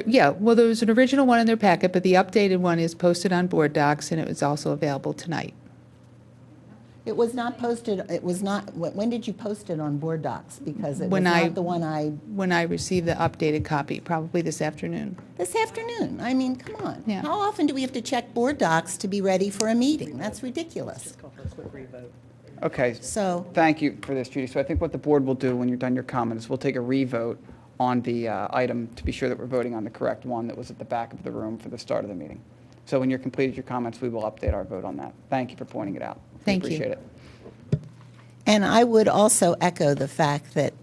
Yeah, well, there was an original one in their packet, but the updated one is posted on Board Docs, and it was also available tonight. It was not posted, it was not, when did you post it on Board Docs? Because it was not the one I... When I received the updated copy, probably this afternoon. This afternoon? I mean, come on. Yeah. How often do we have to check Board Docs to be ready for a meeting? That's ridiculous. Okay. So... Thank you for this, Judy. So I think what the board will do when you're done your comments, we'll take a revote on the item to be sure that we're voting on the correct one that was at the back of the room for the start of the meeting. So when you're completed your comments, we will update our vote on that. Thank you for pointing it out. Thank you. Appreciate it. And I would also echo the fact that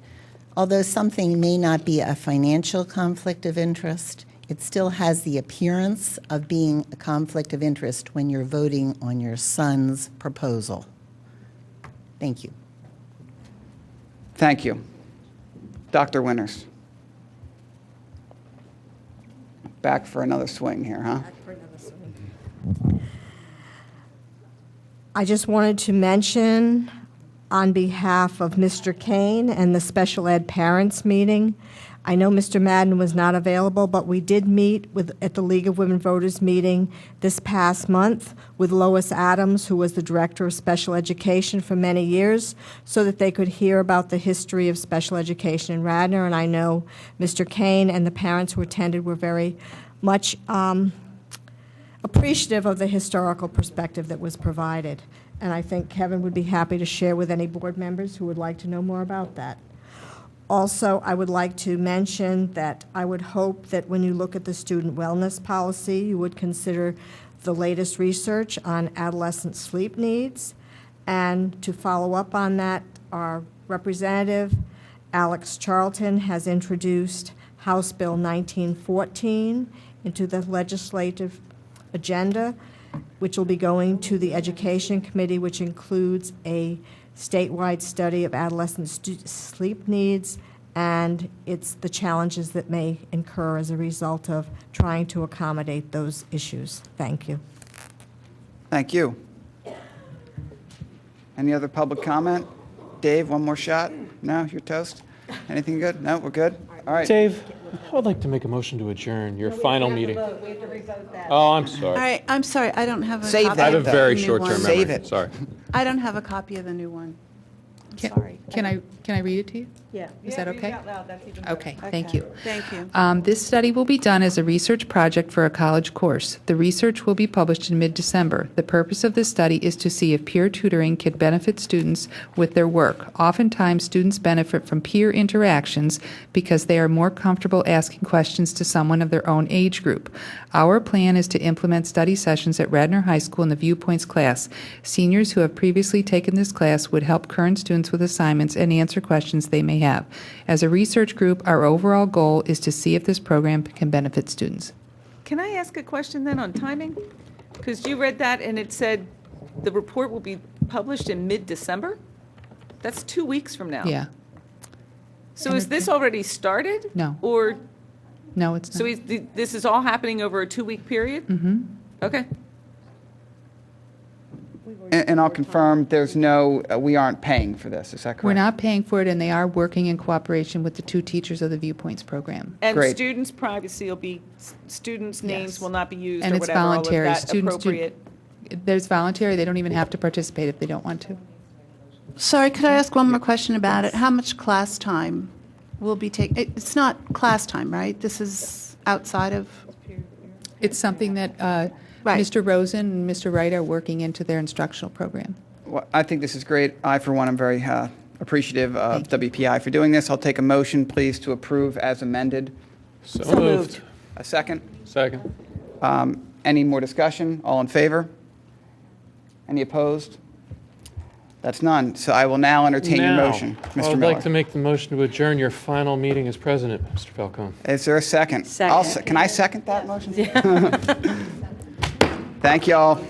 although something may not be a financial conflict of interest, it still has the appearance of being a conflict of interest when you're voting on your son's proposal. Thank you. Thank you. Dr. Winters. Back for another swing here, huh? I just wanted to mention, on behalf of Mr. Kane and the special ed parents meeting, I know Mr. Madden was not available, but we did meet at the League of Women Voters meeting this past month with Lois Adams, who was the director of special education for many years, so that they could hear about the history of special education in Radnor. And I know Mr. Kane and the parents who attended were very much appreciative of the historical perspective that was provided. And I think Kevin would be happy to share with any board members who would like to know more about that. Also, I would like to mention that I would hope that when you look at the student wellness policy, you would consider the latest research on adolescent sleep needs. And to follow up on that, our representative, Alex Charlton, has introduced House Bill 1914 into the legislative agenda, which will be going to the Education Committee, which includes a statewide study of adolescent sleep needs, and it's the challenges that may incur as a result of trying to accommodate those issues. Thank you. Thank you. Any other public comment? Dave, one more shot? No, you're toast? Anything good? No, we're good? All right. Dave, I would like to make a motion to adjourn your final meeting. We have to revote that. Oh, I'm sorry. All right, I'm sorry, I don't have a Save copy that, I have a of the very new short-term one. memory. Save it. Sorry. I don't have a copy of the new one. I'm sorry. Can I read it to you? Yeah. Is that read it okay? out loud, that's even better. Okay, thank you. Thank you. This study will be done as a research project for a college course. The research will be published in mid-December. The purpose of this study is to see if peer tutoring can benefit students with their work. Oftentimes, students benefit from peer interactions because they are more comfortable asking questions to someone of their own age group. Our plan is to implement study sessions at Radnor High School in the Viewpoints class. Seniors who have previously taken this class would help current students with assignments and answer questions they may have. As a research group, our overall goal is to see if this program can benefit students. Can I ask a question then on timing? Because you read that and it said the report will be published in mid-December? That's 2 weeks from now. Yeah. So is this already started? No. Or, No, it's not. so this is all happening over a 2-week period? Mm-hmm. Okay. And I'll confirm, there's no, we aren't paying for this, is that correct? We're not paying for it, and they are working in cooperation with the 2 teachers of the Viewpoints program. And Great. students' privacy will be, students' names Yes. will not be used And or it's whatever, all of voluntary. that Students do- appropriate. There's voluntary. They don't even have to participate if they don't want to. Sorry, could I ask one more question about it? How much class time will be taken? It's not class time, right? This is outside of, It's something that Right. Mr. Rosen and Mr. Wright are working into their instructional program. Well, I think this is great. I, for one, am very appreciative of WPI for doing this. I'll take a motion, please, to approve as amended. So moved. A second? Second. Any more discussion? All in favor? Any opposed? That's none. So I will now entertain your motion, I Mr. would Miller. like to make the motion to adjourn your final meeting as president, Mr. Falcone. Is there a second? Second. Can I second that motion? Thank you all.